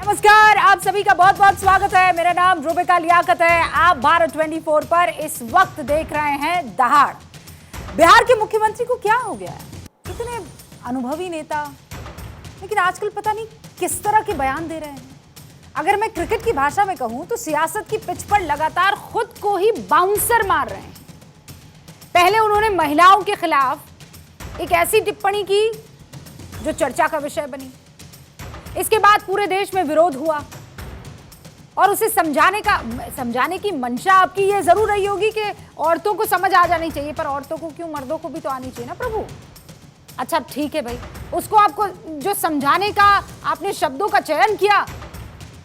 नमस्कार, आप सभी का बहुत बहुत स्वागत है। मेरा नाम रूबिका लियाकत है। आप भारत 24 पर इस वक्त देख रहे हैं दहाड़। बिहार के मुख्यमंत्री को क्या हो गया है? इतने अनुभवी नेता, लेकिन आजकल पता नहीं किस तरह के बयान दे रहे हैं। अगर मैं क्रिकेट की भाषा में कहूं तो सियासत की पिच पर लगातार खुद को ही बाउंसर मार रहे हैं। पहले उन्होंने महिलाओं के खिलाफ एक ऐसी टिप्पणी की जो चर्चा का विषय बनी। इसके बाद पूरे देश में विरोध हुआ और उसे समझाने की मंशा आपकी ये जरूर रही होगी कि औरतों को समझ आ जानी चाहिए, पर औरतों को क्यों, मर्दों को भी तो आनी चाहिए ना प्रभु। अच्छा ठीक है भाई, उसको आपको जो समझाने का आपने शब्दों का चयन किया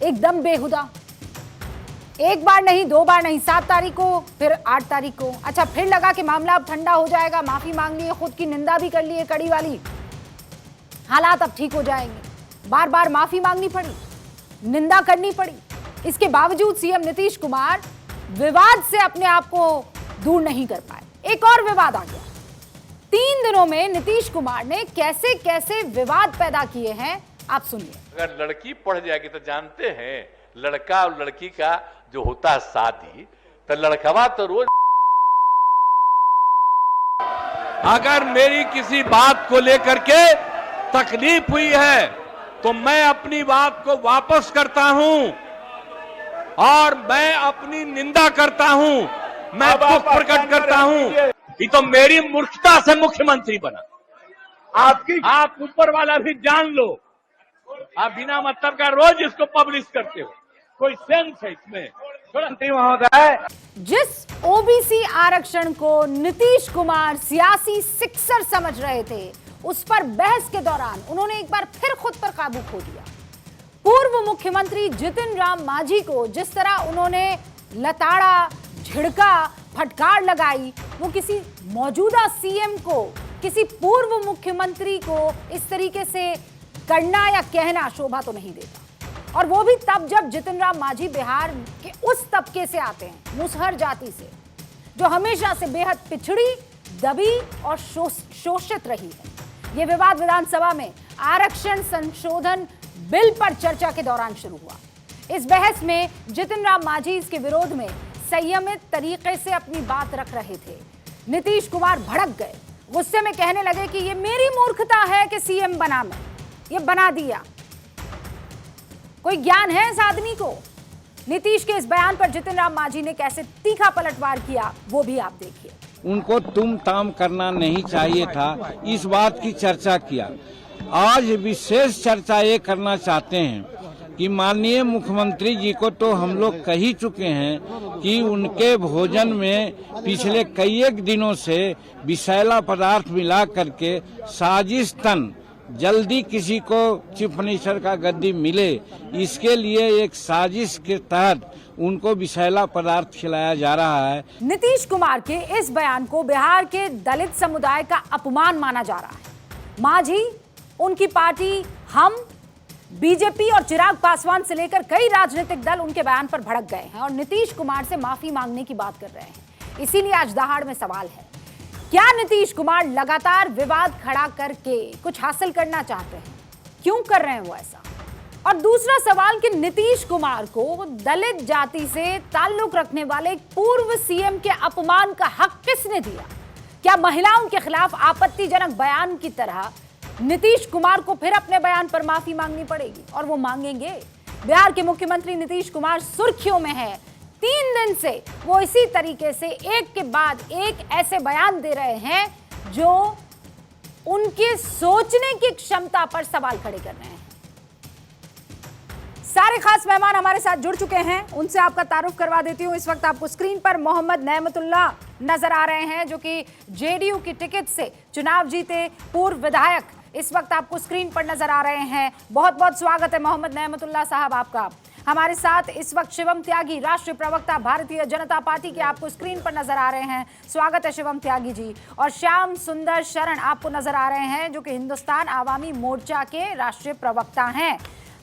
एकदम बेहुदा। एक बार नहीं, दो बार नहीं, 7 तारीख को, फिर 8 तारीख को। अच्छा फिर लगा कि मामला अब ठंडा हो जाएगा, माफी मांग लिए, खुद की निंदा भी कर लिए कड़ी वाली, हालात अब ठीक हो जाएंगे। बार बार माफी मांगनी पड़ी, निंदा करनी पड़ी। इसके बावजूद सीएम नीतीश कुमार विवाद से अपने आप को दूर नहीं कर पाए। एक और विवाद आ गया। 3 दिनों में नीतीश कुमार ने कैसे कैसे विवाद पैदा किए हैं, आप सुनिए। अगर लड़की पढ़ जाएगी तो जानते हैं लड़का और लड़की का जो होता है शादी, तो लड़कवा तो रोज अगर मेरी किसी बात को लेकर के तकलीफ हुई है तो मैं अपनी बात को वापस करता हूं और मैं अपनी निंदा करता हूं, मैं दुख प्रकट करता हूं। ये तो मेरी मूर्खता से मुख्यमंत्री बना। आप ऊपर वाला भी जान लो। आप बिना मतलब का रोज इसको पब्लिश करते हो, कोई सेंस है इसमें? जिस ओबीसी आरक्षण को नीतीश कुमार सियासी सिक्सर समझ रहे थे, उस पर बहस के दौरान उन्होंने एक बार फिर खुद पर काबू खो दिया। पूर्व मुख्यमंत्री जितिन राम मांझी को जिस तरह उन्होंने लताड़ा, झिड़का, फटकार लगाई, वो किसी मौजूदा सीएम को, किसी पूर्व मुख्यमंत्री को इस तरीके से करना या कहना शोभा तो नहीं देता। और वो भी तब जब जितिन राम मांझी बिहार के उस तबके से आते हैं, मुसहर जाति से, जो हमेशा से बेहद पिछड़ी, दबी और शोषित रही है। ये विवाद विधानसभा में आरक्षण संशोधन बिल पर चर्चा के दौरान शुरू हुआ। इस बहस में जितिन राम मांझी इसके विरोध में संयमित तरीके से अपनी बात रख रहे थे। नीतीश कुमार भड़क गए, गुस्से में कहने लगे कि ये मेरी मूर्खता है कि सीएम बना मैं, ये बना दिया। कोई ज्ञान है इस आदमी को? नीतीश के इस बयान पर जितिन राम मांझी ने कैसे तीखा पलटवार किया, वो भी आप देखिए। उनको तुम ताम करना नहीं चाहिए था, इस बात की चर्चा किया। आज विशेष चर्चा ये करना चाहते हैं कि माननीय मुख्यमंत्री जी को तो हम लोग कह ही चुके हैं कि उनके भोजन में पिछले कई एक दिनों से विषैला पदार्थ मिला करके साजिश तन जल्दी किसी को चीफ मिनिस्टर का गद्दी मिले, इसके लिए एक साजिश के तहत उनको विषैला पदार्थ खिलाया जा रहा है। नीतीश कुमार के इस बयान को बिहार के दलित समुदाय का अपमान माना जा रहा है। मांझी, उनकी पार्टी हम, बीजेपी और चिराग पासवान से लेकर कई राजनीतिक दल उनके बयान पर भड़क गए हैं और नीतीश कुमार से माफी मांगने की बात कर रहे हैं। इसीलिए आज दहाड़ में सवाल है, क्या नीतीश कुमार लगातार विवाद खड़ा करके कुछ हासिल करना चाहते हैं? क्यों कर रहे हैं वो ऐसा? और दूसरा सवाल कि नीतीश कुमार को दलित जाति से ताल्लुक रखने वाले पूर्व सीएम के अपमान का हक किसने दिया? क्या महिलाओं के खिलाफ आपत्तिजनक बयान की तरह नीतीश कुमार को फिर अपने बयान पर माफी मांगनी पड़ेगी? और वो मांगेंगे। बिहार के मुख्यमंत्री नीतीश कुमार सुर्खियों में है। 3 दिन से वो इसी तरीके से एक के बाद एक ऐसे बयान दे रहे हैं जो उनके सोचने की क्षमता पर सवाल खड़े कर रहे हैं। सारे खास मेहमान हमारे साथ जुड़ चुके हैं, उनसे आपका तारुफ करवा देती हूं। इस वक्त आपको स्क्रीन पर मोहम्मद नेमतुल्ला नजर आ रहे हैं, जो कि जेडीयू की टिकट से चुनाव जीते पूर्व विधायक इस वक्त आपको स्क्रीन पर नजर आ रहे हैं। बहुत बहुत स्वागत है मोहम्मद नेमतुल्ला साहब आपका। हमारे साथ इस वक्त शिवम त्यागी, राष्ट्रीय प्रवक्ता भारतीय जनता पार्टी के, आपको स्क्रीन पर नजर आ रहे हैं। स्वागत है शिवम त्यागी जी। और श्याम सुंदर शरण आपको नजर आ रहे हैं, जो कि हिंदुस्तान आवामी मोर्चा के राष्ट्रीय प्रवक्ता हैं।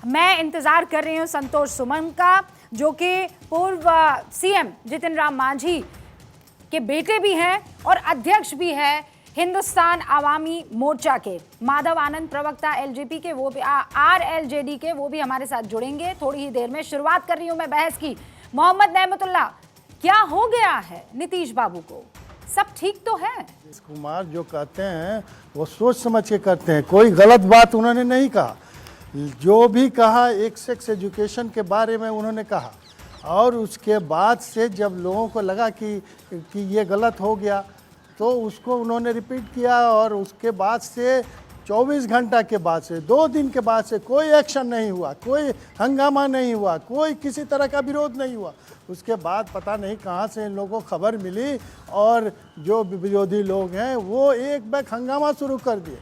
मैं इंतजार कर रही हूँ संतोष सुमन का, जो कि पूर्व सीएम जितिन राम मांझी के बेटे भी हैं और अध्यक्ष भी है हिंदुस्तान आवामी मोर्चा के माधव आनंद, प्रवक्ता एलजेपी के, वो भी आरएलजेडी के, वो भी हमारे साथ जुड़ेंगे थोड़ी ही देर में। शुरुआत कर रही हूं मैं बहस की। मोहम्मद नेमतुल्लाह, क्या हो गया है नीतीश बाबू को? सब ठीक तो है? नीतीश कुमार जो कहते हैं वो सोच समझ के करते हैं, कोई गलत बात उन्होंने नहीं कहा। जो भी कहा एक सेक्स एजुकेशन के बारे में उन्होंने कहा, और उसके बाद से जब लोगों को लगा कि ये गलत हो गया तो उसको उन्होंने रिपीट किया, और उसके बाद से 24 घंटा के बाद से, 2 दिन के बाद से कोई एक्शन नहीं हुआ, कोई हंगामा नहीं हुआ, कोई किसी तरह का विरोध नहीं हुआ। उसके बाद पता नहीं कहाँ से इन लोगों को खबर मिली और जो विरोधी लोग हैं वो एक बैग हंगामा शुरू कर दिए।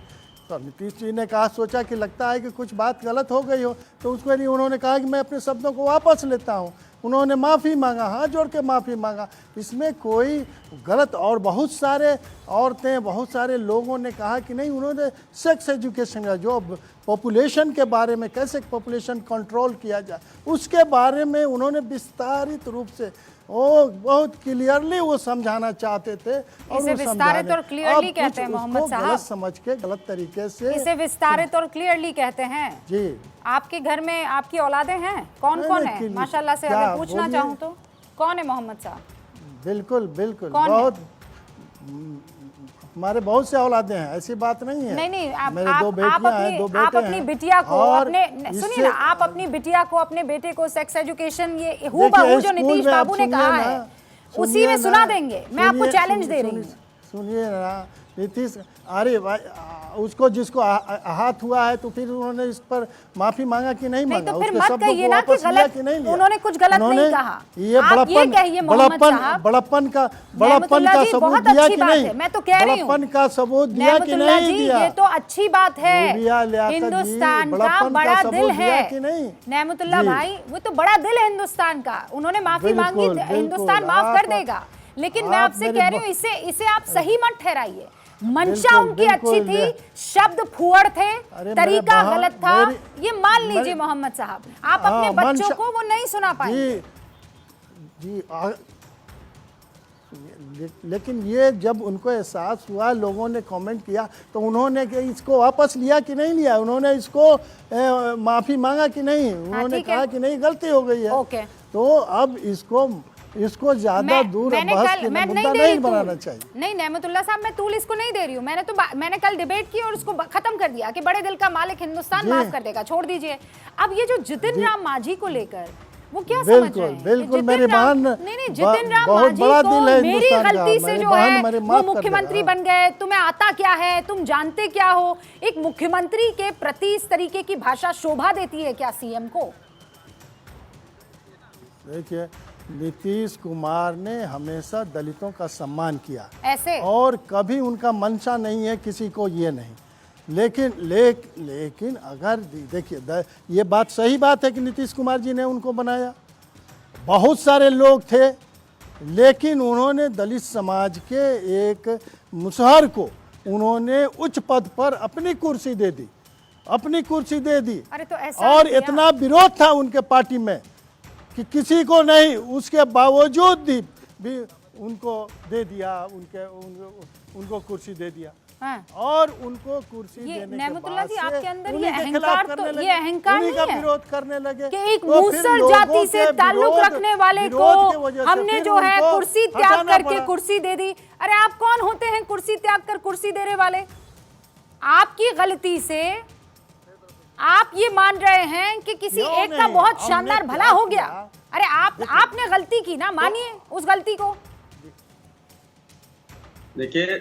तो नीतीश जी ने कहा, सोचा कि लगता है कि कुछ बात गलत हो गई हो, तो उसके लिए उन्होंने कहा कि मैं अपने शब्दों को वापस लेता हूँ। उन्होंने माफ़ी मांगा, हाथ जोड़ के माफ़ी मांगा, इसमें कोई गलत। और बहुत सारे औरतें, बहुत सारे लोगों ने कहा कि नहीं, उन्होंने सेक्स एजुकेशन का जो पॉपुलेशन के बारे में, कैसे पॉपुलेशन कंट्रोल किया जाए, उसके बारे में उन्होंने विस्तारित रूप से, वो बहुत क्लियरली वो समझाना चाहते थे। और इसे विस्तारित और क्लियरली कहते हैं मोहम्मद साहब, गलत समझ के गलत तरीके से इसे विस्तारित और क्लियरली कहते हैं। जी, आपके घर में आपकी औलादें हैं? कौन कौन है माशाल्लाह से? अगर पूछना चाहूँ तो कौन है मोहम्मद साहब? बिल्कुल बिल्कुल, कौन बहुत हमारे बहुत से औलादे हैं, ऐसी बात नहीं है। नहीं, मेरे 2 बेटियां हैं, 2 बेटे हैं। आप अपनी बिटिया को सुनिए ना, आप अपनी बिटिया को, अपने बेटे को सेक्स एजुकेशन, ये हूबहू जो नीतीश बाबू ने कहा है उसी में सुना देंगे। मैं आपको चैलेंज दे रही हूँ। सुनिए ना नीतीश, अरे भाई उसको जिसको आहत हुआ है तो फिर उन्होंने इस पर माफी मांगा कि नहीं मांगा? तो फिर मत कहिए ना कि गलत, उन्होंने कुछ गलत नहीं कहा। ये बड़प्पन का सबूत दिया कि नहीं? मैं तो कह रही हूँ, बड़प्पन का सबूत दिया कि नहीं दिया? ये तो अच्छी बात है, हिंदुस्तान का बड़ा दिल है नेमतुल्लाह भाई, वो तो बड़ा दिल है हिंदुस्तान का। उन्होंने माफी मांगी, हिंदुस्तान माफ कर देगा। लेकिन मैं आपसे कह रही हूँ, इसे आप सही मत ठहराइए। मंशा उनकी अच्छी थी, शब्द फुअड़ थे, तरीका गलत था, ये मान लीजिए मोहम्मद साहब। आप अपने बच्चों को वो नहीं सुना पाए। जी, लेकिन ये जब उनको एहसास हुआ, लोगों ने कमेंट किया, तो उन्होंने इसको वापस लिया कि नहीं लिया? उन्होंने इसको माफी मांगा कि नहीं? उन्होंने कहा कि नहीं, गलती हो गई है। तो अब इसको ज्यादा दूर बहस के मुद्दा नहीं बनाना चाहिए। नहीं नेमतुल्लाह साहब, मैं तूल इसको नहीं दे रही हूँ। मैंने कल डिबेट की और उसको खत्म कर दिया कि बड़े दिल का मालिक हिंदुस्तान माफ कर देगा, छोड़ दीजिए। अब ये जो जितिन राम मांझी को लेकर वो क्या समझ रहे हैं? बिल्कुल मेरी बहन, नहीं जितिन राम मांझी को मेरी गलती से जो है वो मुख्यमंत्री बन गए, तुम्हें आता क्या है, तुम जानते क्या हो? एक मुख्यमंत्री के प्रति इस तरीके की भाषा शोभा देती है क्या सीएम को? देखिए, नीतीश कुमार ने हमेशा दलितों का सम्मान किया ऐसे, और कभी उनका मंशा नहीं है किसी को ये नहीं। लेकिन अगर देखिए, ये बात सही बात है कि नीतीश कुमार जी ने उनको बनाया, बहुत सारे लोग थे, लेकिन उन्होंने दलित समाज के एक मुसहर को उन्होंने उच्च पद पर अपनी कुर्सी दे दी। अरे तो ऐसा और इतना विरोध था उनके पार्टी में कि किसी को नहीं, उसके बावजूद भी उनको दे दिया, उनको कुर्सी दे दिया। हाँ। और उनको कुर्सी देने के बाद जी, आपके अंदर ये अहंकार नहीं है, विरोध करने लगे कि एक मूसर जाति से ताल्लुक रखने वाले को हमने जो है कुर्सी त्याग करके कुर्सी दे दी। अरे आप कौन होते हैं कुर्सी त्याग कर कुर्सी देने वाले? आपकी गलती से आप ये मान रहे हैं कि किसी एक का बहुत शानदार भला हो गया। अरे आपने गलती की ना, मानिए उस गलती को। देखिए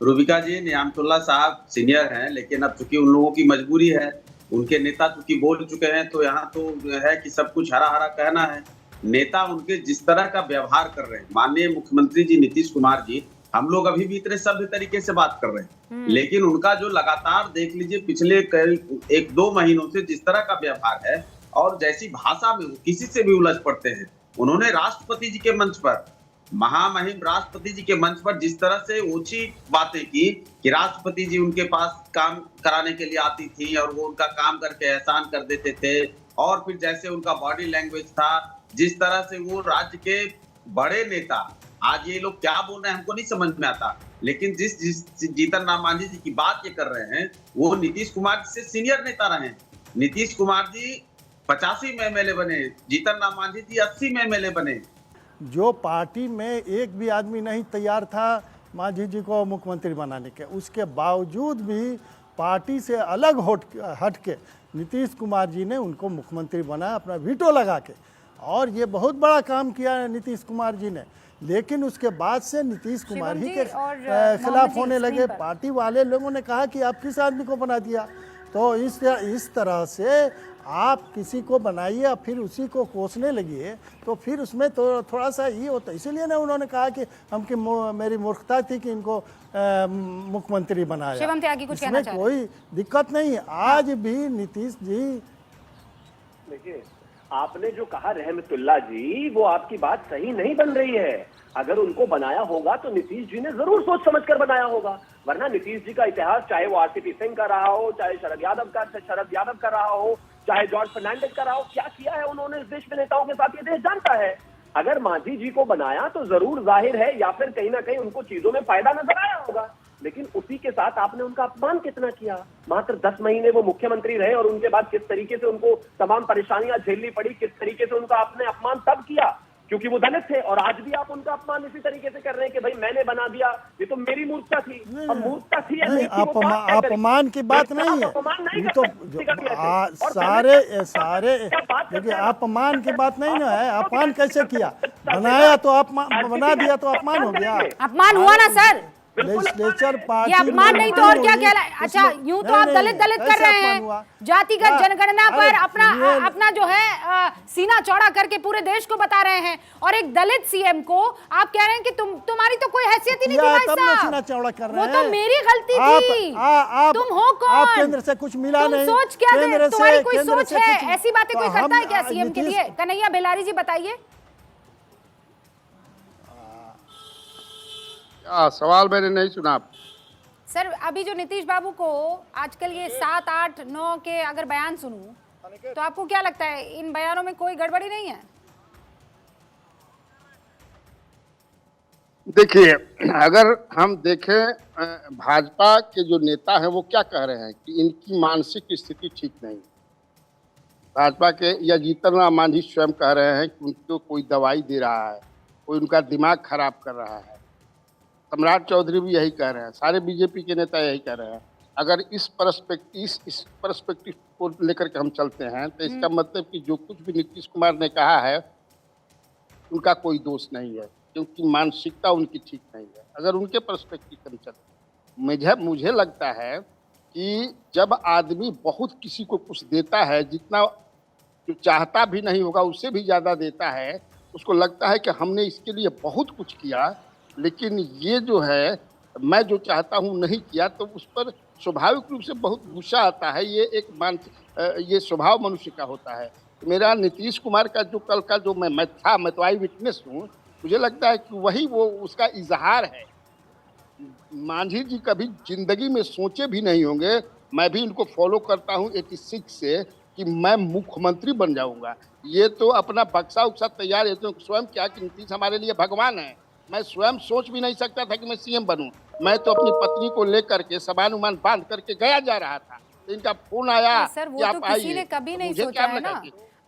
रूबिका जी, नियामतुल्लाह साहब सीनियर हैं, लेकिन अब चूंकि उन लोगों की मजबूरी है, उनके नेता चूंकि बोल चुके हैं, तो यहाँ तो है कि सब कुछ हरा हरा कहना है। नेता उनके जिस तरह का व्यवहार कर रहे हैं, माननीय मुख्यमंत्री जी नीतीश कुमार जी, हम लोग अभी भी इतने सभ्य तरीके से बात कर रहे हैं, लेकिन उनका जो लगातार देख लीजिए पिछले 1-2 महीनों से जिस तरह का व्यवहार है और जैसी भाषा में किसी से भी उलझ पड़ते हैं। उन्होंने राष्ट्रपति जी के मंच पर, महामहिम राष्ट्रपति जी के मंच पर जिस तरह से ऊंची बातें की कि राष्ट्रपति जी उनके पास काम कराने के लिए आती थी और वो उनका काम करके एहसान कर देते थे, और फिर जैसे उनका बॉडी लैंग्वेज था, जिस तरह से वो राज्य के बड़े नेता आज ये लोग क्या बोल रहे हैं हमको नहीं समझ में आता, लेकिन जिस जीतन राम मांझी जी की बात ये कर रहे हैं वो नीतीश कुमार से सीनियर नेता रहे। नीतीश कुमार जी 85 में एमएलए बने, जीतन राम मांझी जी 80 में एमएलए बने। जो पार्टी में एक भी आदमी नहीं तैयार था मांझी जी को मुख्यमंत्री बनाने के, उसके बावजूद भी पार्टी से अलग हट के नीतीश कुमार जी ने उनको मुख्यमंत्री बनाया अपना वीटो लगा के, और ये बहुत बड़ा काम किया है नीतीश कुमार जी ने। लेकिन उसके बाद से नीतीश कुमार ही के खिलाफ होने लगे। पार्टी वाले लोगों ने कहा कि आप किस आदमी को बना दिया। तो इस तरह से आप किसी को बनाइए फिर उसी को कोसने लगिए, तो फिर उसमें तो थोड़ा सा ये होता है। इसीलिए ना उन्होंने कहा कि मेरी मूर्खता थी कि इनको मुख्यमंत्री बनाया। शिवम त्यागी कुछ कहना चाह रहे हैं? कोई दिक्कत नहीं है। आज भी नीतीश जी, देखिए आपने जो कहा रहमतुल्लाह जी, वो आपकी बात सही नहीं बन रही है। अगर उनको बनाया होगा तो नीतीश जी ने जरूर सोच समझकर बनाया होगा, वरना नीतीश जी का इतिहास चाहे वो आरसीपी सिंह का रहा हो, चाहे शरद यादव का रहा हो, चाहे जॉर्ज फर्नांडिस का रहा हो, क्या किया है उन्होंने इस देश में नेताओं के साथ ये देश जानता है। अगर मांझी जी को बनाया तो जरूर जाहिर है या फिर कहीं ना कहीं उनको चीजों में फायदा नजर आया होगा, लेकिन उसी के साथ आपने उनका अपमान कितना किया। मात्र 10 महीने वो मुख्यमंत्री रहे और उनके बाद किस तरीके से उनको तमाम परेशानियां झेलनी पड़ी, किस तरीके से उनका आपने अपमान तब किया क्योंकि वो दलित थे, और आज भी आप उनका अपमान इसी तरीके से कर रहे हैं कि भाई मैंने बना दिया, ये तो मेरी मूर्खता थी। अब मूर्खता थी या नहीं थी, वो बात अपमान की बात नहीं है, ये तो सारे देखिए अपमान की बात नहीं ना है। अपमान कैसे किया? बनाया तो बना दिया तो अपमान हो गया। अपमान हुआ ना सर, लेजिस्लेचर पार्टी ये अपमान नहीं तो और क्या कहलाए? अच्छा यूं तो आप दलित कर रहे हैं, जातिगत जनगणना पर अपना जो है सीना चौड़ा करके पूरे देश को बता रहे हैं, और एक दलित सीएम को आप कह रहे हैं कि तुम्हारी तो कोई हैसियत ही नहीं थी भाई साहब, सीना चौड़ा कर रहे वो हैं। तो मेरी गलती थी। तुम हो कौन? आप केंद्र से कुछ मिला नहीं, सोच क्या दे? तुम्हारी कोई सोच है? ऐसी बातें कोई करता है क्या सीएम के लिए? कन्हैया बेलारी जी बताइए। सवाल मैंने नहीं सुना सर। अभी जो नीतीश बाबू को आजकल ये 7, 8, 9 के अगर बयान सुनूं तो आपको क्या लगता है इन बयानों में कोई गड़बड़ी नहीं है? देखिए, अगर हम देखें भाजपा के जो नेता हैं वो क्या कह रहे हैं कि इनकी मानसिक स्थिति ठीक नहीं। भाजपा के या जीतन राम मांझी स्वयं कह रहे हैं कि उनको कोई दवाई दे रहा है, कोई उनका दिमाग खराब कर रहा है। सम्राट चौधरी भी यही कह रहे हैं, सारे बीजेपी के नेता यही कह रहे हैं। अगर इस पर्सपेक्टिव को लेकर के हम चलते हैं तो इसका मतलब कि जो कुछ भी नीतीश कुमार ने कहा है उनका कोई दोष नहीं है, क्योंकि मानसिकता उनकी ठीक नहीं है। अगर उनके पर्सपेक्टिव से हम चलते, मुझे लगता है कि जब आदमी बहुत किसी को कुछ देता है, जितना जो चाहता भी नहीं होगा उससे भी ज़्यादा देता है, उसको लगता है कि हमने इसके लिए बहुत कुछ किया, लेकिन ये जो है मैं जो चाहता हूँ नहीं किया, तो उस पर स्वाभाविक रूप से बहुत गुस्सा आता है। ये ये स्वभाव मनुष्य का होता है। मेरा नीतीश कुमार का जो कल का जो मैं तो आई विटनेस हूँ, मुझे लगता है कि वही वो उसका इजहार है। मांझी जी कभी जिंदगी में सोचे भी नहीं होंगे, मैं भी इनको फॉलो करता हूँ 86 से, कि मैं मुख्यमंत्री बन जाऊँगा। ये तो अपना बक्सा उक्सा तैयार है, तो स्वयं क्या कि नीतीश हमारे लिए भगवान है। मैं स्वयं सोच भी नहीं सकता था कि मैं सीएम बनूं। मैं तो अपनी पत्नी को लेकर के समान बांध करके गया जा रहा था, तो इनका फोन आया सर, वो तो किसी ने कभी नहीं सोचा है ना।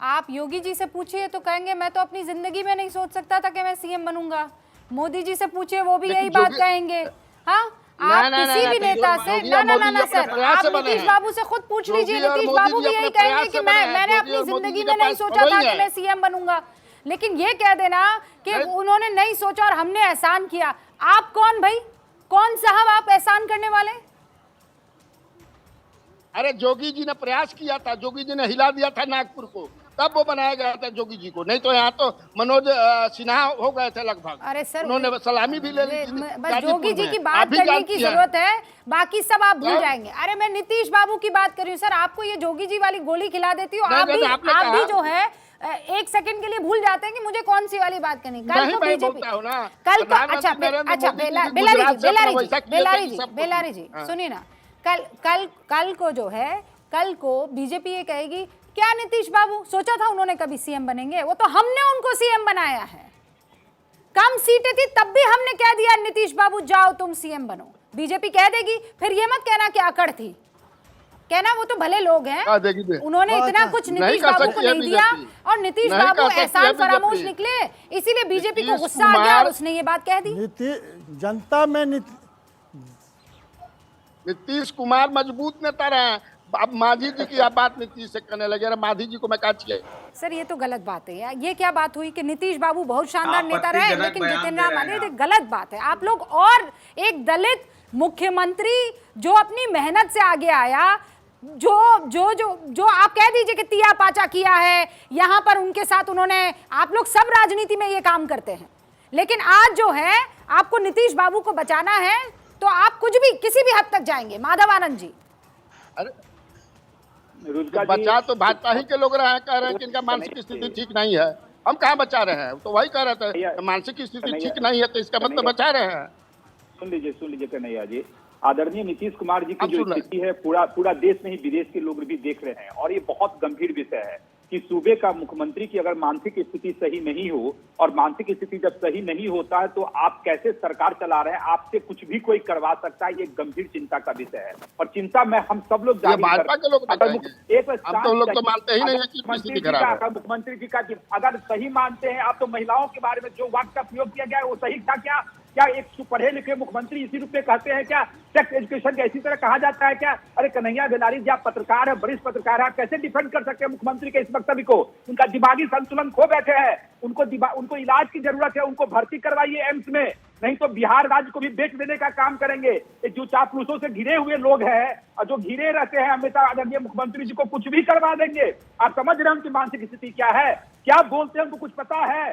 आप योगी जी से पूछिए तो कहेंगे मैं तो अपनी जिंदगी में नहीं सोच सकता था कि मैं सीएम बनूंगा। मोदी जी से पूछिए वो भी यही बात कहेंगे। हाँ, आप किसी भी नेता से ना सर, आप नीतीश बाबू से खुद पूछ लीजिए, नीतीश बाबू भी यही कहेंगे कि मैंने अपनी जिंदगी में नहीं सोचा था कि मैं सीएम बनूंगा। लेकिन ये कह देना कि उन्होंने नहीं सोचा और हमने एहसान किया, आप कौन भाई? कौन साहब आप एहसान करने वाले? अरे जोगी जी ने प्रयास किया था, जोगी जी ने हिला दिया था नागपुर को, तब वो बनाया गया था जोगी जी को। नहीं तो यहाँ तो मनोज सिन्हा हो गए थे लगभग। अरे सर, उन्होंने सलामी भी ले ली थी। बस जोगी जी की बात करने की जरूरत है, बाकी सब आप भूल जाएंगे। अरे मैं नीतीश बाबू की बात कर रही हूँ सर, आपको ये जोगी जी वाली गोली खिला देती हूँ, आप भी जो है 1 सेकंड के लिए भूल जाते हैं कि मुझे कौन सी वाली बात करनी। कल को बीजेपी, कल को अच्छा बेलारी जी सुनिए ना, कल को जो है, कल को बीजेपी ये कहेगी क्या नीतीश बाबू सोचा था उन्होंने कभी सीएम बनेंगे? वो तो हमने उनको सीएम बनाया है। कम सीटें थी तब भी हमने कह दिया नीतीश बाबू जाओ तुम सीएम बनो। बीजेपी कह देगी, फिर ये मत कहना कि अकड़ थी, कहना वो तो भले लोग हैं, उन्होंने इतना कुछ नीतीश बाबू को नहीं दिया और नीतीश बाबू एहसान फरामोश निकले, इसीलिए बीजेपी को गुस्सा आ गया और उसने ये बात कह दी। जनता में नीतीश कुमार मजबूत नेता रहे। अब मांझी जी की बात नीतीश से करने लगे, मांझी जी को मैं कहा चाहिए। सर ये तो गलत बात है यार, ये क्या बात हुई कि नीतीश बाबू बहुत शानदार नेता रहे लेकिन जितेंद्र राम मांझी, गलत बात है। आप लोग और एक दलित मुख्यमंत्री जो अपनी मेहनत से आगे आया, जो जो जो जो आप कह दीजिए कि तिया पाचा किया है यहाँ पर उनके साथ उन्होंने, आप लोग सब राजनीति में ये काम करते हैं, लेकिन आज जो है आपको नीतीश बाबू को बचाना है तो आप कुछ भी किसी भी हद तक जाएंगे। माधव आनंद जी, अरे बचा तो भाजपा ही के लोग रहे हैं, कह रहे हैं कि इनका मानसिक स्थिति ठीक नहीं है। हम कहाँ बचा रहे हैं, तो वही कह रहे थे मानसिक स्थिति ठीक नहीं है तो इसका मतलब बचा रहे हैं। सुन लीजिए कन्हैया जी, आदरणीय नीतीश कुमार जी की जो स्थिति है पूरा देश नहीं विदेश के लोग भी देख रहे हैं और ये बहुत गंभीर विषय है कि सूबे का मुख्यमंत्री की अगर मानसिक स्थिति सही नहीं हो और मानसिक स्थिति जब सही नहीं होता है तो आप कैसे सरकार चला रहे हैं, आपसे कुछ भी कोई करवा सकता है। ये गंभीर चिंता का विषय है और चिंता में हम सब लोग मुख्यमंत्री जी का अगर सही मानते हैं आप तो महिलाओं के बारे में जो वाक्य का प्रयोग किया गया है वो सही था क्या? क्या एक पढ़े लिखे मुख्यमंत्री इसी रूप में कहते हैं क्या? सेक्स एजुकेशन का इसी तरह कहा जाता है क्या? अरे कन्हैया बेलारी जी आप पत्रकार है, वरिष्ठ पत्रकार है, आप कैसे डिफेंड कर सकते हैं मुख्यमंत्री के इस वक्तव्य को? उनका दिमागी संतुलन खो बैठे हैं, उनको इलाज की जरूरत है, उनको भर्ती करवाइए एम्स में, नहीं तो बिहार राज्य को भी बेच देने का काम करेंगे। जो चापलूसों से घिरे हुए लोग हैं और जो घिरे रहते हैं हमेशा आदरणीय मुख्यमंत्री जी को कुछ भी करवा देंगे। आप समझ रहे हैं उनकी मानसिक स्थिति क्या है, क्या बोलते हैं उनको कुछ पता है?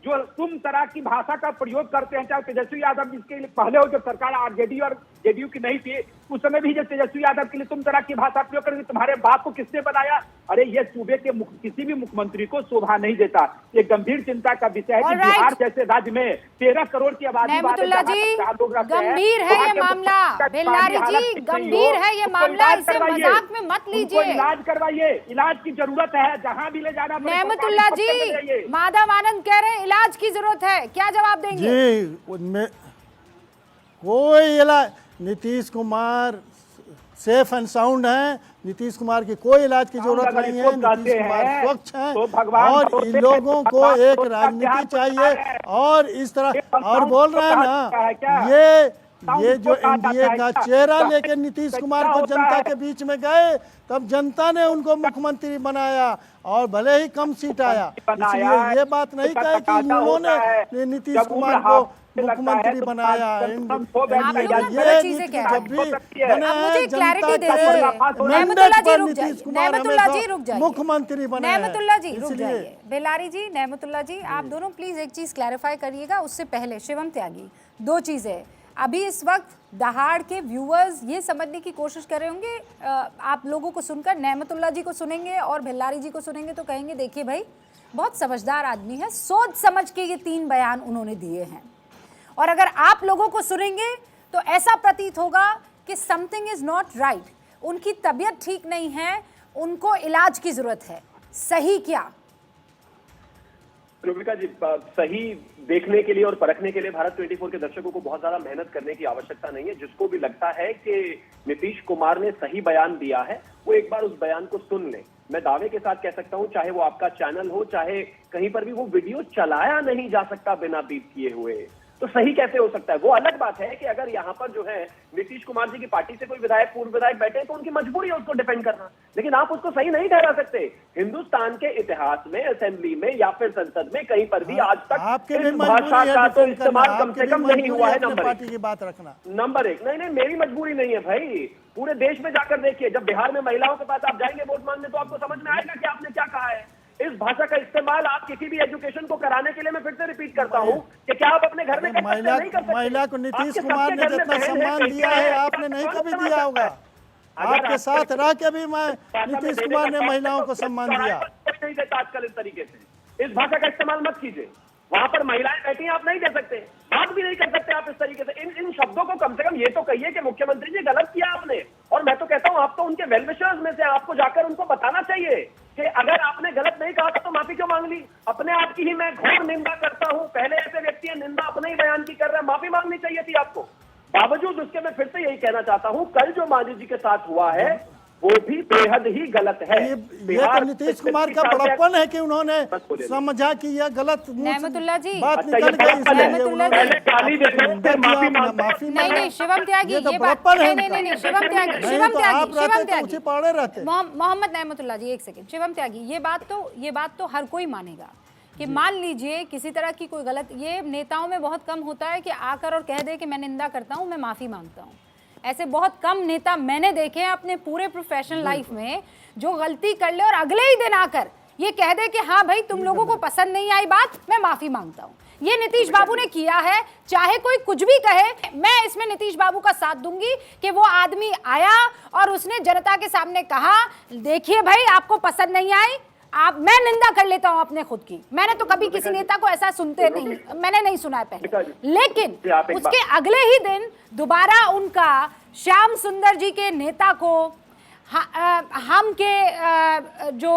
जो तुम तरह की भाषा का प्रयोग करते हैं, चाहे तेजस्वी यादव जिसके लिए पहले हो जब सरकार आरजेडी और जेडीयू की नहीं थी उस समय भी जब तेजस्वी यादव के लिए तुम तरह की भाषा प्रयोग करके तुम्हारे बाप को किसने बनाया? अरे ये सूबे के किसी भी मुख्यमंत्री को शोभा नहीं देता। ये गंभीर चिंता का विषय है कि बिहार जैसे राज्य में 13 करोड़ की आबादी गंभीर है ये मामला। बेल्लारी जी गंभीर है ये मामला, इसे मजाक में मत लीजिए। इलाज करवाइए, इलाज की जरूरत है, जहाँ भी ले जाना। नेमतुल्ला जी, माधव आनंद कह रहे हैं इलाज की जरूरत है, क्या जवाब देंगे? जी उनमें कोई इलाज, Nitish Kumar safe and sound है, नीतीश कुमार की कोई इलाज की जरूरत नहीं है, नीतीश कुमार स्वच्छ हैं और इन लोगों को एक राजनीति चाहिए। और इस तरह और बोल रहे हैं ना, ये जो एनडीए का चेहरा लेकर नीतीश कुमार को जनता के बीच में गए तब जनता ने उनको मुख्यमंत्री बनाया और भले ही कम सीट आया, इसलिए ये बात नहीं कहे कि उन्होंने नीतीश कुमार को मुख्यमंत्री बनाया। मुख्यमंत्री बनाया। नेमतुल्ला जी रुक जाइए, बेलारी जी, नेमतुल्ला जी आप दोनों प्लीज एक चीज क्लैरिफाई करिएगा। उससे पहले शिवम त्यागी, दो चीजें अभी इस वक्त दहाड़ के व्यूअर्स ये समझने की कोशिश कर रहे होंगे, आप लोगों को सुनकर नेमतुल्ला जी को सुनेंगे और बेल्लारी जी को सुनेंगे तो कहेंगे देखिए भाई बहुत समझदार आदमी है, सोच समझ के ये 3 बयान उन्होंने दिए हैं। और अगर आप लोगों को सुनेंगे तो ऐसा प्रतीत होगा कि समथिंग इज नॉट राइट, उनकी तबीयत ठीक नहीं है, उनको इलाज की जरूरत है। सही क्या? रूबिका जी, सही देखने के लिए और परखने के लिए भारत 24 के दर्शकों को बहुत ज्यादा मेहनत करने की आवश्यकता नहीं है। जिसको भी लगता है कि नीतीश कुमार ने सही बयान दिया है वो एक बार उस बयान को सुन ले। मैं दावे के साथ कह सकता हूं, चाहे वो आपका चैनल हो, चाहे कहीं पर भी वो वीडियो चलाया नहीं जा सकता बिना बीप किए हुए, तो सही कैसे हो सकता है? वो अलग बात है कि अगर यहाँ पर जो है नीतीश कुमार जी की पार्टी से कोई विधायक, पूर्व विधायक बैठे तो उनकी मजबूरी है उसको डिफेंड करना, लेकिन आप उसको सही नहीं ठहरा सकते। हिंदुस्तान के इतिहास में, असेंबली में या फिर संसद में कहीं पर भी आज तक इस भाषा का तो इस्तेमाल कम से कम नहीं हुआ है। नंबर एक, नहीं मेरी मजबूरी नहीं है भाई, पूरे देश में जाकर देखिए, जब बिहार में महिलाओं के पास आप जाएंगे वोट मांगने तो आपको समझ में आएगा कि आपने क्या कहा है। इस भाषा का इस्तेमाल आप किसी भी एजुकेशन को कराने के लिए, मैं फिर से रिपीट करता हूं कि क्या आप अपने घर में महिला को नीतीश कुमार ने जितना सम्मान दिया है आपने नहीं कभी दिया होगा। आपके साथ रह के भी मैं नीतीश कुमार ने महिलाओं को सम्मान दिया नहीं देता आजकल। इस तरीके से इस भाषा का इस्तेमाल मत कीजिए, वहां पर महिलाएं बैठी हैं आप नहीं दे सकते, बात भी नहीं कर सकते आप इस तरीके से। इन शब्दों को कम से कम ये तो कहिए कि मुख्यमंत्री जी गलत किया आपने, और मैं तो कहता हूं आप तो उनके वेल विशर्स में से, आपको जाकर उनको बताना चाहिए कि अगर आपने गलत नहीं कहा था तो माफी क्यों मांग ली। अपने आप की ही मैं घोर निंदा करता हूं, पहले ऐसे व्यक्ति व्यक्ति है, निंदा अपने ही बयान की कर रहा है, माफी मांगनी चाहिए थी आपको। बावजूद उसके मैं फिर से यही कहना चाहता हूं, कल जो मांझी जी के साथ हुआ है वो भी बेहद ही गलत है। ये तो नीतीश कुमार का बड़प्पन है कि उन्होंने समझा कि यह गलत नेमतुल्लाह जी, बात निकल गई, नेमतुल्लाह जी, पहले गाली देते हैं, फिर माफी मांगते हैं। नहीं शिवम त्यागी, ये तो ये बात बड़प्पन है नहीं शिवम त्यागी, नहीं शिवम तो त्यागी, आप शिवम रहते तो त्यागी, उसे पड़े रहते। मोहम्मद नेमतुल्लाह जी, एक सेकंड। शिवम त्यागी, ये बात तो हर कोई मानेगा कि मान लीजिए किसी तरह की कोई गलत, ये नेताओं में बहुत कम होता है कि आकर और कह दे कि मैं निंदा करता हूं, मैं माफी मांगता हूं। ऐसे बहुत कम नेता मैंने देखे हैं अपने पूरे प्रोफेशनल लाइफ में जो गलती कर ले और अगले ही दिन आकर ये कह दे कि हाँ भाई तुम लोगों को पसंद नहीं आई बात, मैं माफी मांगता हूं। ये नीतीश बाबू ने किया है, चाहे कोई कुछ भी कहे, मैं इसमें नीतीश बाबू का साथ दूंगी कि वो आदमी आया और उसने जनता के सामने कहा देखिए भाई आपको पसंद नहीं आई, मैं निंदा कर लेता हूं अपने खुद की। मैंने तो कभी किसी नेता को ऐसा सुनते नहीं, मैंने नहीं सुना है पहले, लेकिन उसके अगले ही दिन दोबारा उनका श्याम सुंदर जी के नेता को हम के जो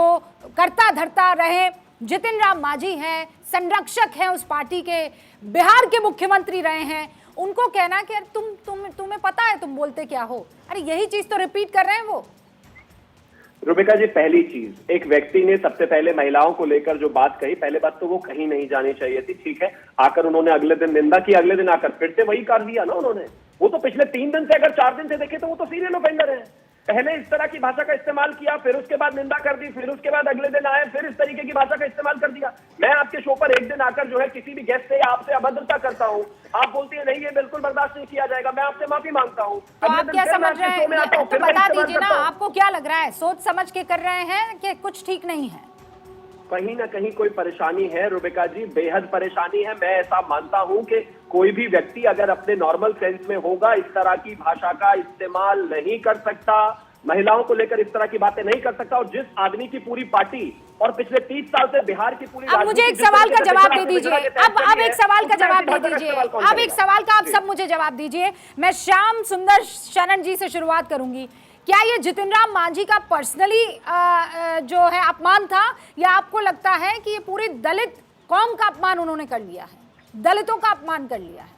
करता धरता रहे जितिन राम मांझी हैं, संरक्षक हैं उस पार्टी के, बिहार के मुख्यमंत्री रहे हैं, उनको कहना कि तुम्हें पता है तुम बोलते क्या हो। अरे यही चीज तो रिपीट कर रहे हैं वो। रुबिका जी, पहली चीज, एक व्यक्ति ने सबसे पहले महिलाओं को लेकर जो बात कही, पहले बात तो वो कहीं नहीं जानी चाहिए थी, ठीक है। आकर उन्होंने अगले दिन निंदा की, अगले दिन आकर फिर से वही कर दिया ना उन्होंने। वो तो पिछले 3 दिन से, अगर 4 दिन से देखे तो वो तो सीरियल ऑफेंडर है। पहले इस तरह की भाषा का इस्तेमाल किया, फिर उसके बाद निंदा कर दी, फिर उसके बाद अगले दिन आए फिर इस तरीके की भाषा का इस्तेमाल कर दिया। मैं आपके शो पर एक दिन आकर जो है किसी भी गेस्ट से आपसे अभद्रता करता हूं, आप बोलती है नहीं ये बिल्कुल बर्दाश्त नहीं किया जाएगा, मैं आपसे माफी मांगता हूं। तो आप क्या समझ रहे हैं, तो बता दीजिए ना, आपको क्या लग रहा है, सोच समझ के कर रहे हैं कि कुछ ठीक नहीं है? कहीं ना कहीं कोई परेशानी है रुबिका जी, बेहद परेशानी है। मैं ऐसा मानता हूं कि कोई भी व्यक्ति अगर अपने नॉर्मल सेंस में होगा इस तरह की भाषा का इस्तेमाल नहीं कर सकता, महिलाओं को लेकर इस तरह की बातें नहीं कर सकता। और जिस आदमी की पूरी पार्टी और पिछले 30 साल से बिहार की पूरी, अब मुझे एक सवाल का जवाब दे दीजिए, अब एक सवाल का जवाब दे दीजिए, अब एक सवाल का आप सब मुझे जवाब दीजिए। मैं श्याम सुंदर शरण जी से शुरुआत करूंगी। क्या ये जितिन राम मांझी का पर्सनली जो है अपमान था, या आपको लगता है कि ये पूरी दलित कौम का अपमान उन्होंने कर लिया है, दलितों का अपमान कर लिया है?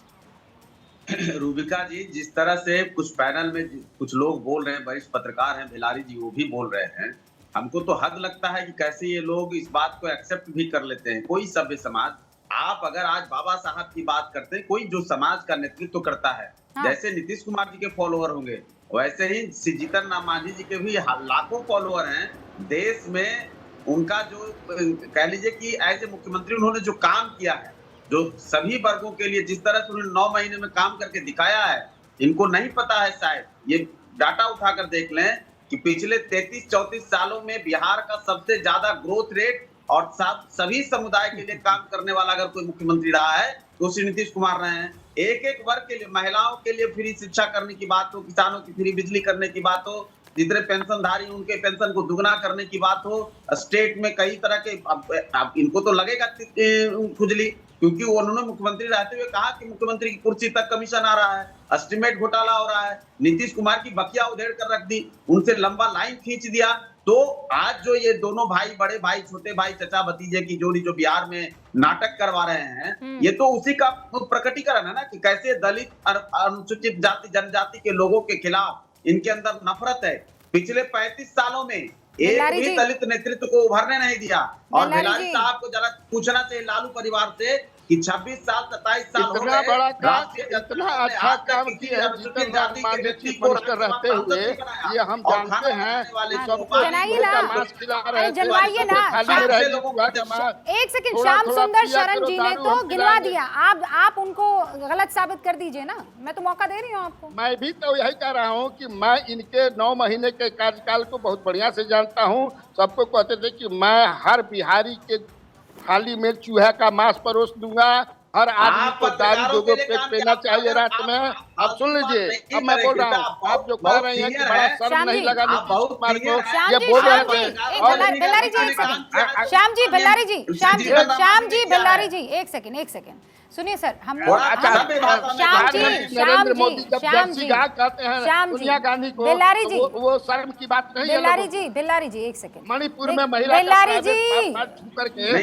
रूबिका जी, जिस तरह से कुछ पैनल में कुछ लोग बोल रहे हैं, वरिष्ठ पत्रकार हैं भिलारी जी, वो भी बोल रहे हैं, हमको तो हद लगता है कि कैसे ये लोग इस बात को एक्सेप्ट भी कर लेते हैं। कोई सभ्य समाज, आप अगर आज बाबा साहब की बात करते हैं, कोई जो समाज का नेतृत्व करता है, जैसे नीतीश कुमार जी के फॉलोअर होंगे, वैसे ही जितिन राम मांझी जी के भी लाखों फॉलोअर हैं देश में। उनका जो कह लीजिए कि एज ए मुख्यमंत्री उन्होंने जो काम किया है, जो सभी वर्गों के लिए जिस तरह से उन्होंने 9 महीने में काम करके दिखाया है, इनको नहीं पता है शायद। ये डाटा उठाकर देख लें कि पिछले 33-34 सालों में बिहार का सबसे ज्यादा ग्रोथ रेट और सभी समुदाय के लिए काम करने वाला अगर कोई मुख्यमंत्री रहा है तो श्री नीतीश कुमार रहे हैं। एक एक वर्ग के लिए, महिलाओं के लिए फ्री शिक्षा करने की बात हो, किसानों की फ्री बिजली करने की बात हो, जितने पेंशनधारी उनके पेंशन को दुगना करने की बात हो, स्टेट में कई तरह के, अब इनको तो लगेगा खुजली, क्योंकि उन्होंने मुख्यमंत्री रहते हुए कहा कि मुख्यमंत्री की कुर्सी तक कमीशन आ रहा है, एस्टिमेट घोटाला हो रहा है, नीतीश कुमार की बकिया उधेड़ कर रख दी, उनसे लंबा लाइन खींच दिया। तो आज जो ये दोनों भाई, बड़े भाई, छोटे भाई, चचा भतीजे की जोड़ी जो बिहार में नाटक करवा रहे हैं, ये तो उसी का प्रकटीकरण है ना कि कैसे दलित, अनुसूचित जाति, जनजाति के लोगों के खिलाफ इनके अंदर नफरत है। पिछले 35 सालों में एक भी दलित नेतृत्व को उभरने नहीं दिया। और भिलारी साहब को जरा पूछना चाहिए लालू परिवार से कि 26 साल 27 साल हो गए, इतना अच्छा काम किया है जितिन राम मांझी चीफ मिनिस्टर रहते हुए, ये हम जानते हैं। जनवाइए ना, एक सेकंड, श्याम सुंदर शरण जी ने तो गिनवा दिया, आप उनको गलत साबित कर दीजिए ना, मैं तो मौका दे रही हूँ आपको। मैं भी तो यही कह रहा हूँ कि मैं इनके 9 महीने के कार्यकाल को बहुत बढ़िया से जानता हूँ। सबको कहते थे कि मैं हर बिहारी के थाली में चूहे का मांस परोस दूंगा, हर आदमी को दारू 2-2 पेट पीना चाहिए रात में। अब सुन लीजिए, अब मैं बोल रहा हूँ, आप जो कह रहे हैं कि बड़ा शर्म नहीं लगा नीतीश कुमार को, ये बोल रहे थे। श्याम जी भिलारी जी, एक सेकंड, सुनिए सर, हम अच्छा, श्याम जी, नरेंद्र मोदी जब श्याम जर्सी जी, गाय कहते हैं श्याम जी, सोनिया गांधी को, बेल्लारी तो जी, वो शर्म की बात नहीं है। बेल्लारी जी एक सेकंड। मणिपुर में महिला बेल्लारी जी,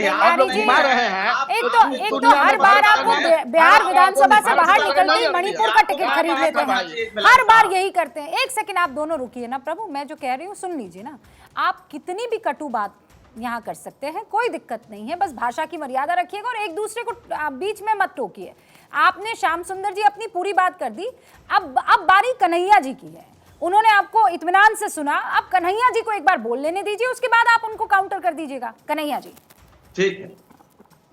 हम लोग घुमा रहे हैं। एक तो हर बार आपको बिहार विधानसभा से बाहर निकलते ही मणिपुर का टिकट खरीद लेते हैं, हर बार यही करते हैं। एक सेकंड आप दोनों रुकिए ना प्रभु, मैं जो कह रही हूँ सुन लीजिए ना। आप कितनी भी कटु बात यहाँ कर सकते हैं, कोई दिक्कत नहीं है, बस भाषा की मर्यादा रखिएगा और एक दूसरे को बीच में मत टोकिए। आपने श्याम सुंदर जी अपनी पूरी बात कर दी, अब बारी कन्हैया जी की है। उन्होंने आपको इत्मीनान से सुना, अब कन्हैया जी को एक बार बोल लेने दीजिए, उसके बाद आप उनको काउंटर कर दीजिएगा। कन्हैया जी। ठीक है।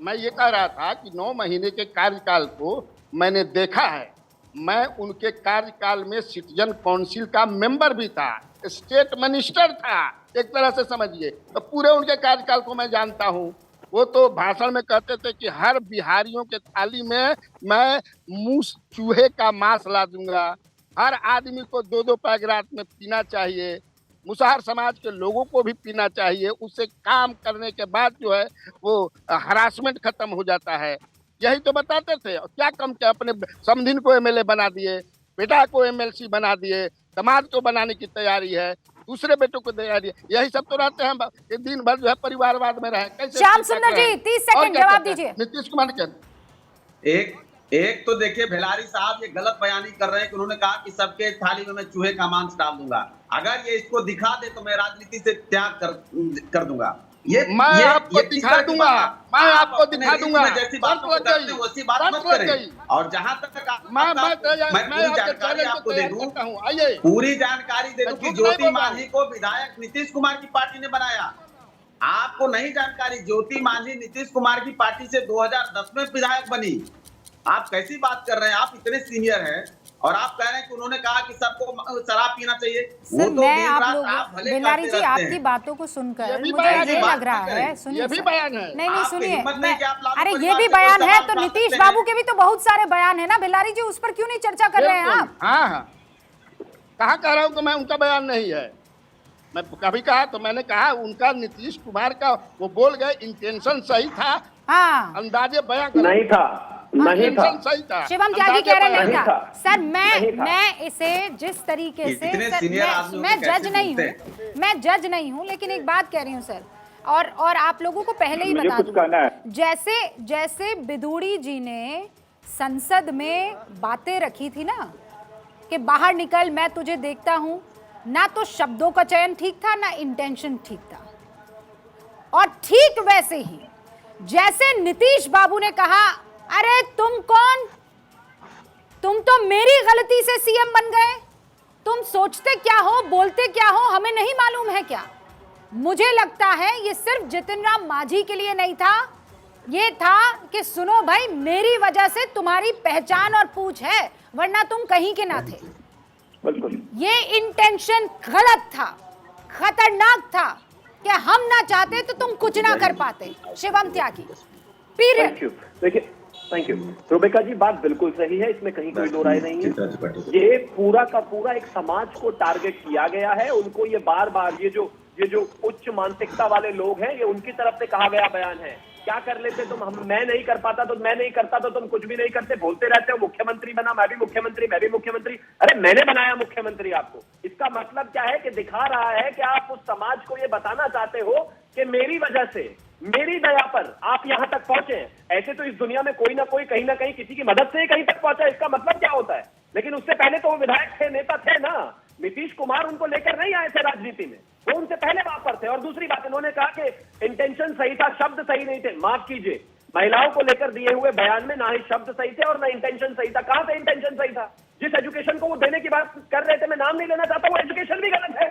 मैं ये कह रहा था कि 9 महीने के कार्यकाल को मैंने देखा है। मैं उनके कार्यकाल में सिटीजन काउंसिल का मेंबर भी था, स्टेट मिनिस्टर था, एक तरह से समझिए। तो पूरे उनके कार्यकाल को मैं जानता हूँ। वो तो भाषण में कहते थे कि हर बिहारियों के थाली में मैं मूस चूहे का मांस ला दूंगा, हर आदमी को 2-2 पैग रात में पीना चाहिए, मुसहर समाज के लोगों को भी पीना चाहिए। उससे काम करने के बाद जो है वो हरासमेंट खत्म हो जाता है। यही तो बताते थे। और क्या कम किया, अपने समधिन को एमएलए बना दिए, बेटा को एमएलसी बना दिए, समाज को बनाने की तैयारी है, दूसरे बेटों को तैयारी है। यही सब तो रहते हैं कि दिन भर जो है परिवारवाद में रहे। कैसे श्याम सुंदर जी 30 सेकंड जवाब दीजिए। नीतीश कुमार के एक तो देखिए बेल्लारी साहब ये गलत बयानी कर रहे हैं कि उन्होंने कहा कि सबके थाली में मैं चूहे का मांस डाल दूंगा। अगर ये इसको दिखा दे तो मैं राजनीति से त्याग कर दूंगा। मैं आपको दिखा दूंगा, मैं आपको दिखा दूंगा। जैसी बात वैसी बात मत करें। और जहां तक मैं पूरी जानकारी आपको दे दूं, पूरी जानकारी दे दूं कि ज्योति मांझी को विधायक नीतीश कुमार की पार्टी ने बनाया। आपको नहीं जानकारी, ज्योति मांझी नीतीश कुमार की पार्टी से 2010 में विधायक बनी। आप कैसी बात कर रहे हैं? आप इतने सीनियर हैं और आप कह रहे हैं कि उन्होंने कहा कि सबको शराब पीना चाहिए। वो तो मैं आप बेल्लारी जी आपकी बातों को सुनकर मुझे ये लग रहा है, सुनिए नहीं सुनिए, अरे ये भी बयान है तो नीतीश बाबू के भी तो बहुत सारे बयान है ना बेल्लारी जी, उस पर क्यों नहीं चर्चा कर रहे हैं आप? हाँ, कहाँ कह रहा हूँ कि मैं उनका बयान नहीं है। मैं कभी कहा तो मैंने कहा उनका नीतीश कुमार का वो बोल गए, इंटेंशन सही था। हाँ, अंदाजे बयान नहीं था, नहीं था, सही था। शिवम त्यागी कह रहे नहीं था। सर मैं इसे जिस तरीके से मैं जज नहीं हूँ, मैं जज नहीं हूँ, लेकिन एक बात कह रही हूँ सर, और आप लोगों को पहले ही बता दूं, जैसे बिदुड़ी जी ने संसद में बातें रखी थी ना कि बाहर निकल मैं तुझे देखता हूं, ना तो शब्दों का चयन ठीक था ना इंटेंशन ठीक था। और ठीक वैसे ही जैसे नीतीश बाबू ने कहा अरे तुम कौन, तुम तो मेरी गलती से सीएम बन गए, तुम सोचते क्या हो, बोलते क्या हो, हमें नहीं मालूम है क्या। मुझे लगता है ये सिर्फ जितिन राम मांझी के लिए नहीं था, ये था कि सुनो भाई मेरी वजह से तुम्हारी पहचान और पूछ है, वरना तुम कहीं के ना थे। ये इंटेंशन गलत था, खतरनाक था कि हम ना चाहते तो तुम कुछ ना कर पाते। शिवम त्यागी पीरियड। देखिए थैंक यू रुबिका जी, बात बिल्कुल सही है, इसमें कहीं कोई दो राय नहीं है। ये पूरा का पूरा एक समाज को टारगेट किया गया है। उनको ये बार बार ये जो उच्च मानसिकता वाले लोग हैं, ये उनकी तरफ से कहा गया बयान है। क्या कर लेते तुम, मैं नहीं कर पाता तो मैं नहीं करता तो तुम कुछ भी नहीं करते, बोलते रहते हो मुख्यमंत्री बना, मैं भी मुख्यमंत्री, मैं भी मुख्यमंत्री। अरे मैंने बनाया मुख्यमंत्री आपको। इसका मतलब क्या है कि दिखा रहा है कि आप उस समाज को ये बताना चाहते हो कि मेरी वजह से, मेरी दया पर आप यहां तक पहुंचे। ऐसे तो इस दुनिया में कोई ना कोई कहीं ना कहीं किसी की मदद से ही कहीं तक पहुंचा। इसका मतलब क्या होता है? लेकिन उससे पहले तो वो विधायक थे, नेता थे ना। नीतीश कुमार उनको लेकर नहीं आए थे राजनीति में, वो उनसे पहले वहां पर थे। और दूसरी बात, इन्होंने कहा कि इंटेंशन सही था, शब्द सही नहीं थे। माफ कीजिए, महिलाओं को लेकर दिए हुए बयान में ना ही शब्द सही थे और ना इंटेंशन सही था। कहां से इंटेंशन सही था? जिस एजुकेशन को वो देने की बात कर रहे थे, मैं नाम नहीं लेना चाहता, वो एजुकेशन भी गलत है,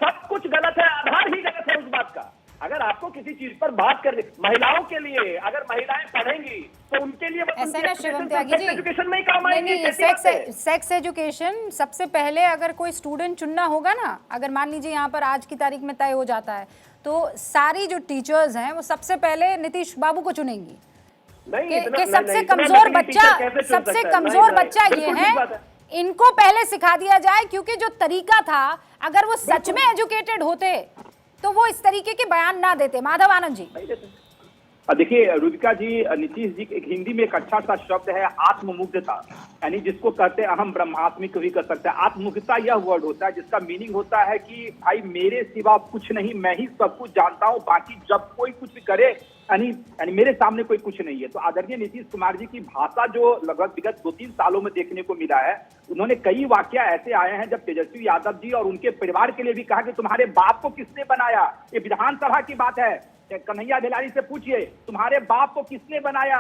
सब कुछ गलत है, आधार ही गलत है उस बात का। अगर आपको किसी चीज पर बात करनी, महिलाओं के लिए अगर महिलाएं पढ़ेंगी तो उनके लिए एजुकेशन में ही काम आएगी। सेक्स एजुकेशन सबसे पहले अगर कोई स्टूडेंट चुनना होगा ना, अगर मान लीजिए यहाँ पर आज की तारीख में तय हो जाता है तो सारी जो टीचर्स हैं वो सबसे पहले नीतीश बाबू को चुनेंगी कि सबसे कमजोर बच्चा ये है, इनको पहले सिखा दिया जाए। क्योंकि जो तरीका था, अगर वो सच में एजुकेटेड होते तो वो इस तरीके के बयान ना देते। माधव आनंद जी। देखिए रुबिका जी, नीतीश जी एक हिंदी में एक अच्छा सा शब्द है आत्ममुग्धता, यानी जिसको कहते हैं अहम ब्रह्मास्मि कभी कर सकते हैं। आत्ममुग्धता यह वर्ड होता है जिसका मीनिंग होता है कि भाई मेरे सिवा कुछ नहीं, मैं ही सब कुछ जानता हूँ, बाकी जब कोई कुछ भी करे यानी मेरे सामने कोई कुछ नहीं है। तो आदरणीय नीतीश कुमार जी की भाषा जो लगभग विगत 2-3 सालों में देखने को मिला है, उन्होंने कई वाकया ऐसे आए हैं जब तेजस्वी यादव जी और उनके परिवार के लिए भी कहा कि तुम्हारे बाप को किसने बनाया। ये विधानसभा की बात है, कन्हैया बेलारी से पूछिए तुम्हारे बाप को किसने बनाया।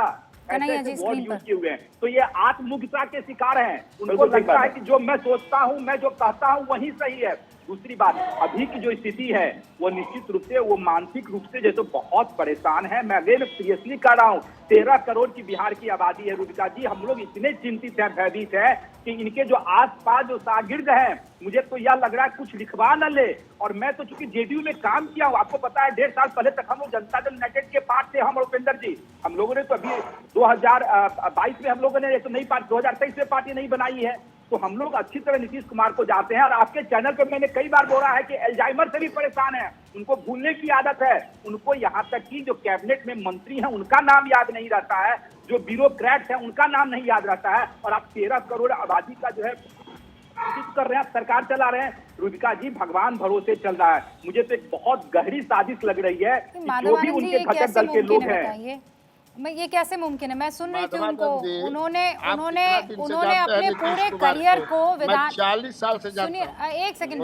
कन्हैया जी वर्ड यूज किए हुए हैं। तो ये आत्ममुग्धता के शिकार हैं। उनको लगता है कि जो मैं सोचता हूं, मैं जो कहता हूं वही सही है। दूसरी बात, अभी की जो स्थिति है वो निश्चित रूप से वो मानसिक रूप से जैसे बहुत परेशान है। मैं अगेन सीरियसली कह रहा हूँ, 13 करोड़ की बिहार की आबादी है रुबिका जी। हम लोग इतने चिंतित हैं, भयभीत है कि इनके जो आसपास जो शागिर्द हैं, मुझे तो यह लग रहा है कुछ लिखवा न ले। और मैं तो चूंकि जेडीयू में काम किया हूँ, आपको पता है 1.5 साल पहले तक हम लोग जनता दल यूनाइटेड के पार्ट थे। हम और उपेंद्र जी, हम लोगों ने तो अभी 2022 में हम लोगों ने तो नई पार्टी 2023 में पार्टी नहीं बनाई है। तो हम लोग अच्छी तरह नीतीश कुमार को जानते हैं। और आपके चैनल पर मैंने कई बार बोला है कि अल्जाइमर से भी परेशान है, उनको भूलने की आदत है। उनको यहाँ तक कि जो कैबिनेट में मंत्री हैं उनका नाम याद नहीं रहता है, जो ब्यूरोक्रेट्स हैं उनका नाम नहीं याद रहता है। और आप 13 करोड़ आबादी का जो है कर रहे हैं, सरकार चला रहे हैं। रुबिका जी भगवान भरोसे चल रहा है। मुझे तो एक बहुत गहरी साजिश लग रही है कि जो भी उनके घटक दल के लोग हैं। मैं ये कैसे मुमकिन है? मैं सुन रही थी उनको, उन्होंने अपने पूरे करियर को 40 साल से सुनिए एक सेकंड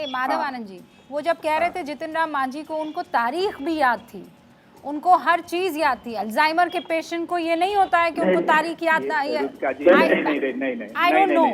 माधव हाँ। आनंद जी, वो जब कह रहे थे जितिन राम मांझी को, उनको तारीख भी याद थी, उनको हर चीज याद थी। अल्जाइमर के पेशेंट को ये नहीं होता है कि उनको तारीख याद ना। I don't know.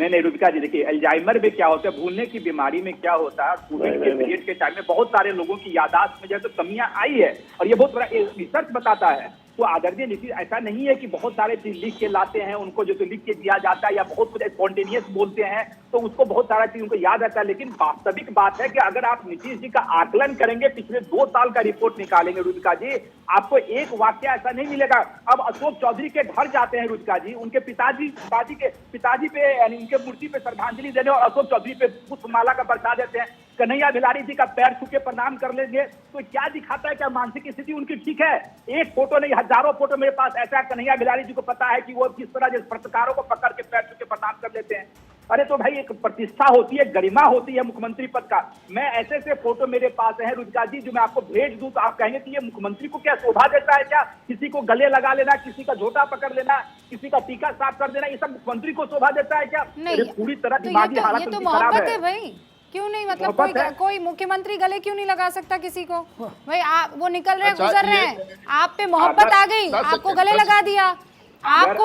नहीं रुबिका जी, देखिए अल्जाइमर में क्या होता है, भूलने की बीमारी में क्या होता है, कोविड के पीरियड के टाइम में बहुत सारे लोगों की याददाश्त में जो है तो कमियां आई है। और ये बहुत बड़ा रिसर्च बताता है। तो आदरणीय नीतीश, ऐसा नहीं है कि बहुत सारे चीज लिख के लाते हैं, उनको जो तो लिख के दिया जाता है या बहुत कुछ स्पॉन्टेनियस बोलते हैं तो उसको बहुत सारा चीज उनको याद रहता है। लेकिन वास्तविक बात है कि अगर आप नीतीश जी का आकलन करेंगे, पिछले 2 साल का रिपोर्ट निकालेंगे रुबिका जी, आपको एक वाक्य ऐसा नहीं मिलेगा। अब अशोक चौधरी के घर जाते हैं रुबिका जी, उनके पिताजी पे यानी उनके मूर्ति पे श्रद्धांजलि देने और अशोक चौधरी पे पुष्पमाला का बरसा देते हैं। कन्हैया बेलारी जी का पैर छू के प्रणाम कर लेंगे तो क्या दिखाता है? क्या मानसिक स्थिति उनकी ठीक है? एक फोटो नहीं, हजारों फोटो मेरे पास ऐसा है। कन्हैया बेलारी जी को पता है कि वो किस तरह जिस पत्रकारों को पकड़ के पैर छू के प्रणाम कर लेते हैं। अरे तो भाई एक प्रतिष्ठा होती है, गरिमा होती है मुख्यमंत्री पद का। मैं ऐसे फोटो मेरे पास है रुबिका जी, जो मैं आपको भेज दूं तो आप कहेंगे कि ये मुख्यमंत्री को क्या शोभा देता है? क्या किसी को गले लगा लेना, किसी का झोटा पकड़ लेना, किसी का टीका साफ कर देना, ये सब मुख्यमंत्री को शोभा देता है क्या? पूरी तरह दिमागी हालत उनकी खराब है भाई। क्यों नहीं, मतलब कोई मुख्यमंत्री गले क्यों नहीं लगा सकता किसी को? भाई आप वो निकल रहे गुजर रहे हैं, आप पे मोहब्बत आ गई, आपको गले लगा दिया। आपको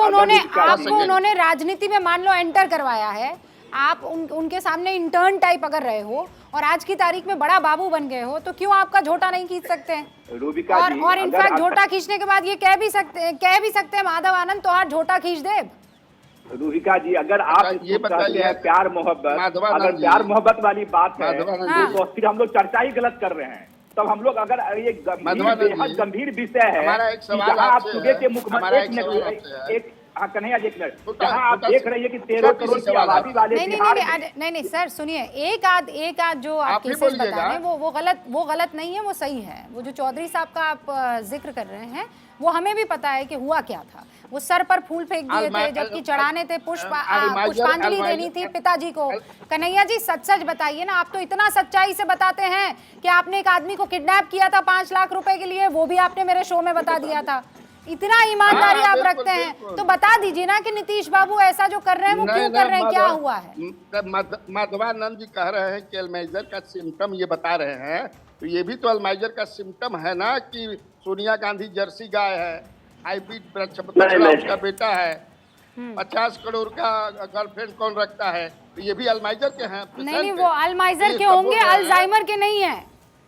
उन्होंने राजनीति में मान लो एंटर करवाया है, आप उनके सामने इंटर्न टाइप अगर रहे हो और आज की तारीख में बड़ा बाबू बन गए हो, तो क्यों आपका झोटा नहीं खींच सकते हैं? और इनफैक्ट झोटा खींचने के बाद ये कह भी सकते हैं माधव आनंद तो आज झोटा खींच दे। रुबिका जी, अगर आप ये बताइए प्यार मोहब्बत, अगर प्यार मोहब्बत वाली बात है तो फिर हम लोग चर्चा ही गलत कर रहे हैं। तब हम लोग अगर ये बेहद गंभीर विषय है, जहाँ आप सुबह के मुख्यमंत्री कन्हैया जी, जहाँ आप देख रही है कि 13 करोड़ की आबादी वाले नहीं सर सुनिए, एक आध जो आप केसेस बता रहे हैं वो गलत नहीं है, वो सही है। वो जो चौधरी साहब का आप जिक्र कर रहे हैं वो हमें भी पता है कि हुआ क्या था। वो सर पर फूल फेंक दिए थे, जबकि चढ़ाने थे, पुष्पांजलि देनी थी पिताजी को। कन्हैया जी सच बताइए ना, आप तो इतना सच्चाई से बताते हैं कि आपने एक आदमी को किडनैप किया था 5 लाख रुपए के लिए, वो भी आपने मेरे शो में बता दिया था। इतना ईमानदारी आप रखते हैं तो बता दीजिए ना कि नीतीश बाबू ऐसा जो कर रहे हैं वो क्यों कर रहे हैं, क्या हुआ है? माधवानंद जी कह रहे हैं कि अल्जाइमर का सिम्टम ये बता रहे हैं, तो ये भी तो अल्जाइमर का सिम्टम है ना कि सोनिया गांधी जर्सी गाय है, हाइब्रिड उसका बेटा है, 50 करोड़ का गर्लफ्रेंड कौन रखता है, तो ये भी अल्जाइमर के हैं। नहीं वो अल्जाइमर के होंगे, अल्जाइमर के नहीं है।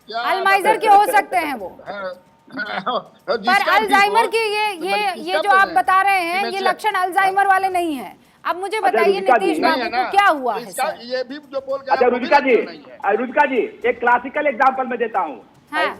अल्जाइमर के हो सकते हैं वो, पर अल्जाइमर के ये जो आप बता रहे हैं ये लक्षण अल्जाइमर वाले नहीं है। अब मुझे बताइए नीतीश बाबू को क्या हुआ है सर? ये भी जो बोल गया। अच्छा रुबिका जी एक क्लासिकल एग्जांपल मैं देता हूँ।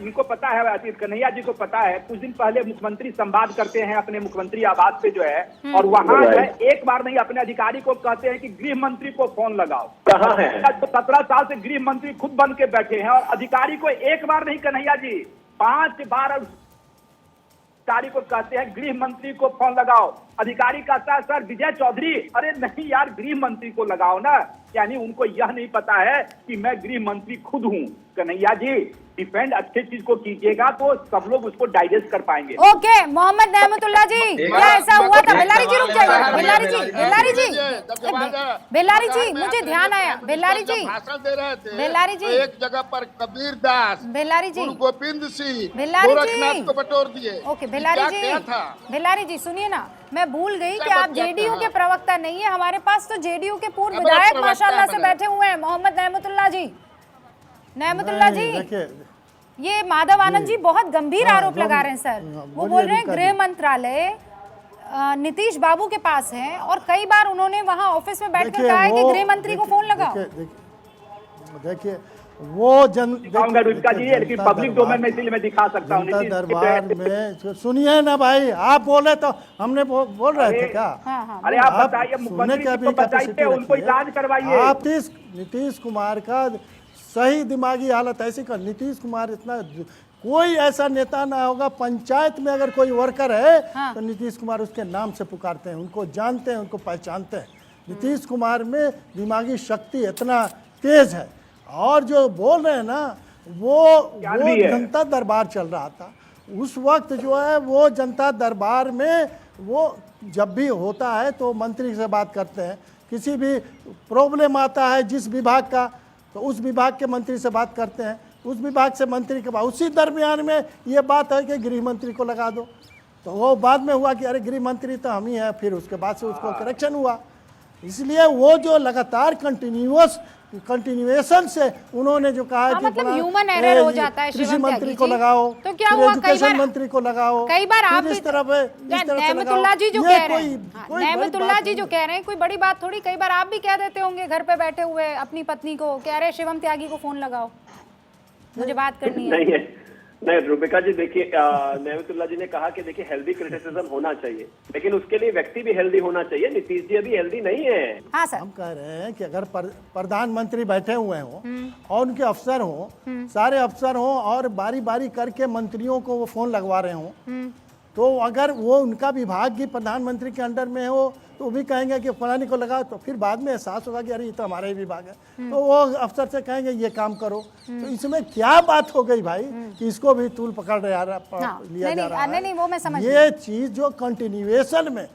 इनको पता है, कन्हैया जी को पता है, कुछ दिन पहले मुख्यमंत्री संवाद करते हैं अपने मुख्यमंत्री आवास पे जो है, और वहाँ जो है एक बार नहीं अपने अधिकारी को कहते हैं कि गृह मंत्री को फोन लगाओ। कहाँ है? 17 साल से गृह मंत्री खुद बन के बैठे हैं और अधिकारी को एक बार नहीं कन्हैया जी 5 बार अधिकारी को कहते हैं गृह मंत्री को फोन लगाओ, अधिकारी कहता है सर विजय चौधरी, अरे नहीं यार गृह मंत्री को लगाओ ना। यानी उनको यह नहीं पता है कि मैं गृह मंत्री खुद हूं। कन्हैया जी, डिफेंड अच्छे चीज को कीजिएगा तो सब लोग उसको डाइजेस्ट कर पाएंगे। ओके, मोहम्मद नेमतुल्लाह जी, क्या ऐसा हुआ था? बेल्लारी जी रुक जाइए, बेल्लारी जी, बेल्लारी जी, बेल्लारी जी, मुझे ध्यान आया, बेल्लारी जी भाषण दे रहे थे, बेल्लारी जी, एक जगह पर कबीर दास, बेल्लारी जी, गुरु गोविंद सिंह, बेल्लारी गोरखनाथ जी को बटोर दिए। ओके बेल्लारी क्या जी, क्या था? बेल्लारी जी सुनिए ना, मैं भूल गई कि क्या आप क्या जेडीयू था? के प्रवक्ता नहीं है, हमारे पास तो जेडीयू के पूर्व अब विधायक प्रवक्ता माशाल्लाह से बने। बैठे हुए हैं, मोहम्मद नेमतुल्लाह जी। नेमतुल्लाह जी, देखिए, ये माधव आनंद जी बहुत गंभीर हाँ, आरोप जो लगा भी- रहे हैं सर। हाँ, वो बोलिए, बोल रहे हैं रुका गृह जी। मंत्रालय नीतीश बाबू के पास है और कई बार उन्होंने वहां ऑफिस में बैठकर देखिए, कहा है कि वो- गृह मंत्री को फोन लगाओ। देखिए वो दिखाऊंगा रुचिका जी, लेकिन पब्लिक डोमेन में इसलिए मैं दिखा सकता हूँ। जनता नीतीश जी दरबार में सुनिए ना भाई, आप बोले तो हमने बोल रहे थे क्या? हाँ हाँ, अरे आप बताइए, सुनने मुख्यमंत्री की जी अभी को बताइए, कैपेसिटी उनको रखिए। इलाज करवाइए। आप नीतीश कुमार का सही दिमागी हालत ऐसी कर, नीतीश कुमार इतना, कोई ऐसा नेता ना होगा पंचायत में अगर कोई वर्कर है हाँ। तो नीतीश कुमार उसके नाम से पुकारते हैं, उनको जानते हैं, उनको पहचानते हैं। नीतीश कुमार में दिमागी शक्ति इतना तेज है। और जो बोल रहे हैं ना, वो जनता दरबार चल रहा था उस वक्त, जो है वो जनता दरबार में वो जब भी होता है तो मंत्री से बात करते हैं, किसी भी प्रॉब्लम आता है जिस विभाग का तो उस विभाग के मंत्री से बात करते हैं, उस विभाग से मंत्री के बाद उसी दरमियान में ये बात है कि गृह मंत्री को लगा दो, तो वो बाद में हुआ कि अरे गृह मंत्री तो हम ही हैं, फिर उसके बाद से उसको करेक्शन हुआ। इसलिए वो जो लगातार कंटिन्यूएशन से उन्होंने जो कहा कि मतलब ह्यूमन एरर हो जाता है। कृषि मंत्री को लगाओ, तो क्या हुआ, एजुकेशन मंत्री को लगाओ, कई बार आप इस तरह से नेमतुल्लाह जी जो कह रहे हैं, कोई नेमतुल्लाह जी जो कह रहे हैं कोई बड़ी बात थोड़ी, कई बार आप भी कह देते होंगे घर पे बैठे हुए अपनी पत्नी को, कह रहे शिवम त्यागी को फोन लगाओ, मुझे बात करनी है। नहीं है, नहीं रुबिका जी, देखिए नेमतुल्लाह जी ने कहा कि देखिए हेल्दी क्रिटिसिज्म होना चाहिए, लेकिन उसके लिए व्यक्ति भी हेल्दी होना चाहिए। नीतीश जी अभी हेल्दी नहीं है। हाँ सर, हम कह रहे हैं कि अगर प्रधानमंत्री बैठे हुए हों और उनके अफसर हों, सारे अफसर हों और बारी बारी करके मंत्रियों को वो फोन लगवा रहे हों, तो अगर वो उनका विभाग ही प्रधानमंत्री के अंडर में हो तो वो भी कहेंगे कि फलानी को लगाओ, तो फिर बाद में एहसास होगा कि अरे ये तो हमारा ही विभाग है, तो वो अफसर से कहेंगे ये काम करो। तो इसमें क्या बात हो गई भाई कि इसको भी तूल पकड़ लिया जा रहा है। नहीं, वो मैं समझ ये चीज जो कंटिन्यूएशन में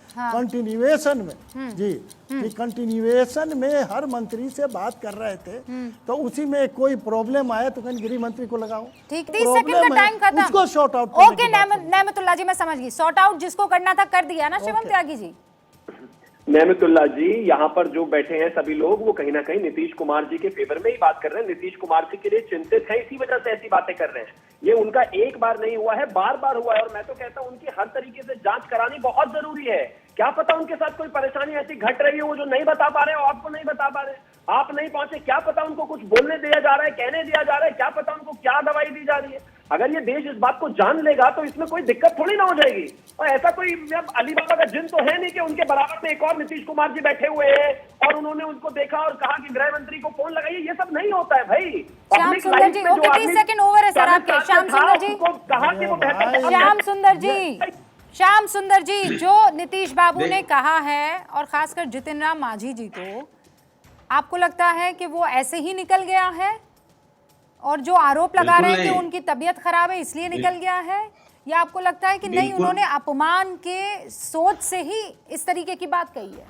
जी कि कंटिन्यूएशन में हर मंत्री से बात कर रहे थे, तो उसी में कोई प्रॉब्लम आया तो कहीं गृह मंत्री को लगाओ। ठीक, 30 सेकंड का टाइम खत्म, उसको शॉर्ट आउट। ओके नेमतुल्लाह जी, मैं समझ गई, सॉर्ट आउट जिसको करना था कर दिया ना शिवम त्यागी जी। नेमतुल्लाह जी, यहाँ पर जो बैठे हैं सभी लोग वो कहीं ना कहीं नीतीश कुमार जी के फेवर में ही बात कर रहे हैं, नीतीश कुमार जी के लिए चिंतित है, इसी वजह से ऐसी बातें कर रहे हैं। ये उनका एक बार नहीं हुआ है, बार बार हुआ है, और मैं तो कहता हूँ उनकी हर तरीके से जांच करानी बहुत जरूरी है। क्या पता उनके साथ कोई परेशानी ऐसी घट रही है वो जो नहीं बता पा रहे हो, आपको नहीं बता पा रहे, आप नहीं पहुंचे, क्या पता उनको कुछ बोलने दिया जा रहा है, कहने दिया जा रहा है, क्या पता उनको क्या दवाई दी जा रही है। अगर ये देश इस बात को जान लेगा तो इसमें कोई दिक्कत थोड़ी ना हो जाएगी। और ऐसा कोई अली बाबा का जिन तो है नहीं कि उनके बराबर में एक और नीतीश कुमार जी बैठे हुए हैं और उन्होंने उनको देखा और कहा कि गृह मंत्री को फोन लगाइए, ये सब नहीं होता है भाई। श्याम सुंदर जी, ओके 30 सेकंड ओवर है सर आपके। श्याम सुंदर जी, कहा कि वो बेहतर, श्याम सुंदर जी, जो नीतीश बाबू ने कहा है और खासकर जितिन राम मांझी जी को, आपको लगता है कि वो ऐसे ही निकल गया है और जो आरोप लगा रहे हैं कि उनकी तबीयत खराब है इसलिए निकल गया है, या आपको लगता है कि नहीं उन्होंने अपमान के सोच से ही इस तरीके की बात कही है?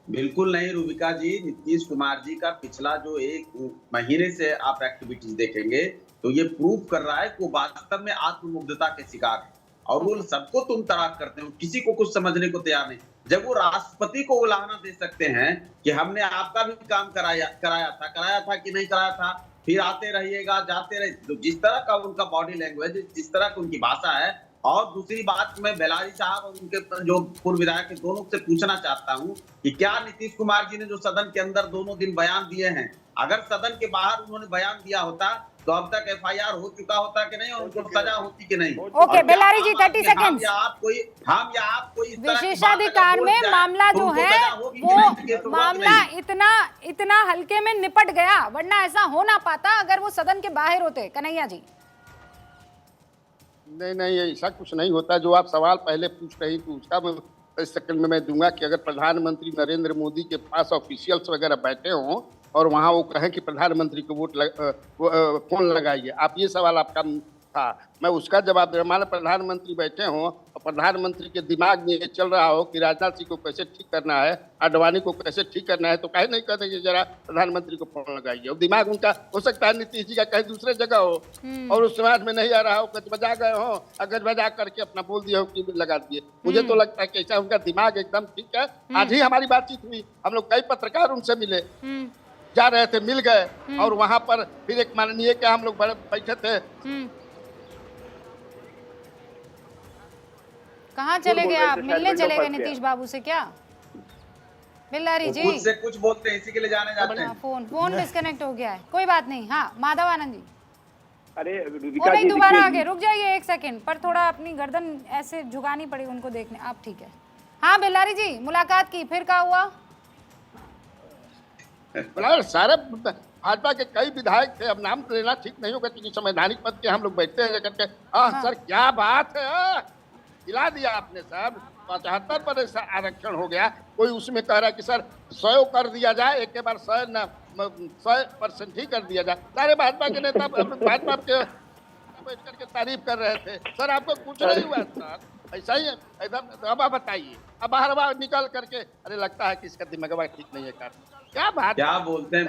बिल्कुल नहीं रुबिका जी, नीतीश कुमार जी का पिछला जो 1 महीने से आप एक्टिविटीज देखेंगे तो ये प्रूफ कर रहा है कि वो वास्तव में आत्ममुग्धता के शिकार है और वो सबको तुम तड़ाक करते हैं, किसी को कुछ समझने को तैयार नहीं। जब वो राष्ट्रपति को उलाहना दे सकते हैं कि हमने आपका भी काम कराया था कि नहीं कराया था, फिर आते रहिएगा जाते रहिए, तो जिस तरह का उनका बॉडी लैंग्वेज, जिस तरह की उनकी भाषा है। और दूसरी बात, मैं बेलारी साहब और उनके जो पूर्व विधायक है दोनों से पूछना चाहता हूं कि क्या नीतीश कुमार जी ने जो सदन के अंदर दोनों दिन बयान दिए हैं, अगर सदन के बाहर उन्होंने बयान दिया होता तो अब तक FIR हो चुका होता कि नहीं और उनको सजा होती कि नहीं? ओके बेलारी जी 30 सेकंड। हम या आप कोई विशेषाधिकार में मामला जो है वो मामला इतना हल्के में निपट गया, वरना ऐसा हो ना पाता अगर वो सदन के बाहर होते। कन्हैया जी, नहीं नहीं, ऐसा कुछ नहीं होता। जो आप सवाल पहले पूछ रही थी उसका मैं 10 सेकंड में मैं दूंगा कि अगर प्रधानमंत्री नरेंद्र मोदी के पास ऑफिशियल्स वगैरह बैठे हों और वहाँ वो कहें कि प्रधानमंत्री को फोन लगाइए, आप ये सवाल आपका था, मैं उसका जवाब दे रहा। मान प्रधानमंत्री बैठे हों और प्रधानमंत्री के दिमाग में ये चल रहा हो कि राजनाथ सिंह को कैसे ठीक करना है, आडवाणी को कैसे ठीक करना है, तो कहे नहीं कहते कि जरा प्रधानमंत्री को फोन लगाइए। और दिमाग उनका हो सकता है नीतीश जी का कहीं दूसरे जगह हो और उस समाज में नहीं आ रहा हो, गजबजा गए हो और गजबजा करके अपना बोल दिया हो कि लगा दिए। मुझे तो लगता है कि ऐसा उनका दिमाग एकदम ठीक है। आज ही हमारी बातचीत हुई, हम लोग कई पत्रकार उनसे मिले, जा रहे थे, मिल गए और वहां पर फिर एक माननीय के हम लोग बैठे थे। कहाँ चले गए आप? मिलने चले गए नीतीश बाबू से क्या? बिल्लारी जी खुद से कुछ बोलते हैं, इसी के लिए जाने जाते हैं। फोन डिस्कनेक्ट हो गया है, कोई बात नहीं। हाँ माधव आनंद जी, अरे वो रूबिका नहीं जी दोबारा देखिए, आगे रुक जाइए एक सेकंड, पर थोड़ा अपनी गर्दन ऐसे झुकानी पड़ी उनको देखने। आप ठीक है? हाँ बिल्लारी जी, मुलाकात की, फिर क्या हुआ? सारे भाजपा के कई विधायक थे, अब नाम लेना ठीक नहीं होगा क्योंकि संवैधानिक पद के हम लोग बैठते हैं करके। सर क्या बात है, हिला दिया आपने सर। 75% आरक्षण हो गया, कोई उसमें कह रहा है कि सर 100 कर दिया जाए, एक के बार 100% ही कर दिया जाए। सारे भाजपा के नेता भाजपा के बैठ करके तारीफ कर रहे थे। सर आपको कुछ नहीं हुआ सर, ऐसा ही है एकदम। अब आप बताइए, अब बाहर निकल करके अरे लगता है कि इसका दिमाग ठीक नहीं है कर, क्या बात, क्या बोलते हैं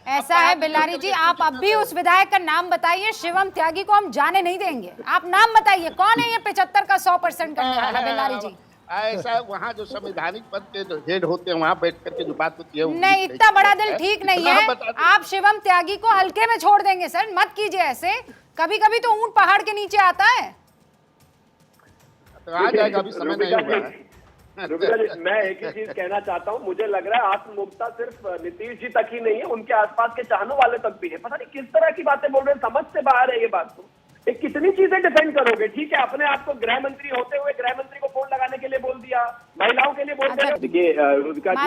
ऐसा है बिल्लारी जी, आप अब भी उस विधायक का नाम बताइए। शिवम त्यागी को हम जाने नहीं देंगे, आप नाम बताइए कौन है ये 75 का 100% करने वाला? बिल्लारी जी ऐसा वहाँ जो संवैधानिक पद के जो हेड होते हैं वहाँ बैठ करके जो बात होती है नहीं, इतना बड़ा दिल ठीक नहीं है। आप शिवम त्यागी को हल्के में छोड़ देंगे सर, मत कीजिए ऐसे। कभी कभी तो ऊंट पहाड़ के नीचे आता है। तो आ जाएगा, अभी समय नहीं हुआ है। रुबिका जी, मैं एक ही चीज कहना चाहता हूँ, मुझे लग रहा है आत्ममुक्ता सिर्फ नीतीश जी तक ही नहीं है, उनके आसपास के चाहने वाले तक भी है। पता नहीं किस तरह की बातें बोल रहे हैं, समझ से बाहर है ये बात। तो एक कितनी चीजें डिफेंड करोगे? ठीक है, अपने आप को गृह मंत्री होते हुए गृह मंत्री को फोन लगाने के लिए बोल दिया, महिलाओं के लिए बोल दिया। देखिए रूबिका जी,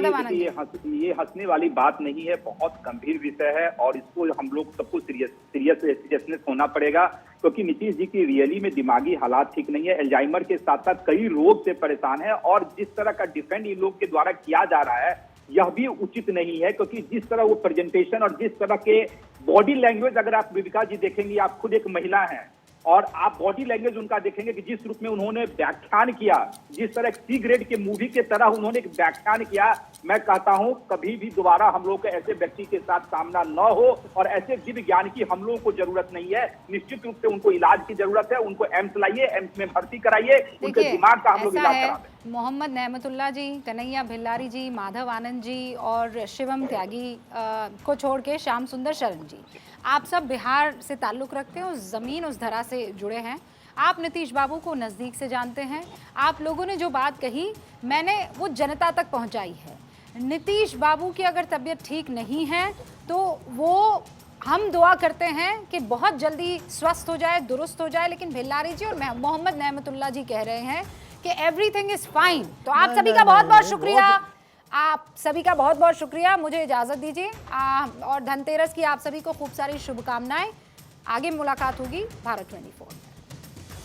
ये हंसने वाली बात नहीं है, बहुत गंभीर विषय है और इसको हम लोग सबको सीरियसनेस होना पड़ेगा, क्योंकि नीतीश जी की रियली में दिमागी हालात ठीक नहीं है। एल्जाइमर के साथ साथ कई रोग से परेशान है और जिस तरह का डिफेंड इन लोग के द्वारा किया जा रहा है यह भी उचित नहीं है, क्योंकि जिस तरह वो प्रेजेंटेशन और जिस तरह के बॉडी लैंग्वेज, अगर आप रूबिका जी देखेंगे, आप खुद एक महिला हैं और आप बॉडी लैंग्वेज उनका देखेंगे कि जिस रूप में उन्होंने व्याख्यान किया, जिस तरह सी ग्रेड के मूवी के तरह उन्होंने एक व्याख्यान किया, मैं कहता हूं कभी भी दोबारा हम लोग के ऐसे व्यक्ति के साथ सामना न हो और ऐसे दिव्य ज्ञान की हम लोगों को जरूरत नहीं है। निश्चित रूप से उनको इलाज की जरूरत है, उनको एम्स लाइए, एम्स में भर्ती कराइए, उनके दिमाग का हम लोग इलाज करा दें। मोहम्मद नेमतुल्ला जी, कन्हैया भिल्लारी जी, माधव आनंद जी और शिवम त्यागी को छोड़ के श्याम सुंदर शरण जी, आप सब बिहार से ताल्लुक़ रखते हैं, उस ज़मीन उस धरा से जुड़े हैं, आप नीतीश बाबू को नज़दीक से जानते हैं। आप लोगों ने जो बात कही मैंने वो जनता तक पहुंचाई है। नीतीश बाबू की अगर तबीयत ठीक नहीं है तो वो हम दुआ करते हैं कि बहुत जल्दी स्वस्थ हो जाए, दुरुस्त हो जाए, लेकिन भिल्लारी जी और मोहम्मद नेमतुल्ला जी कह रहे हैं कि एवरीथिंग इज़ फाइन। तो आप सभी का बहुत बहुत शुक्रिया, आप सभी का बहुत बहुत शुक्रिया। मुझे इजाज़त दीजिए और धनतेरस की आप सभी को खूब सारी शुभकामनाएं। आगे मुलाकात होगी भारत 24।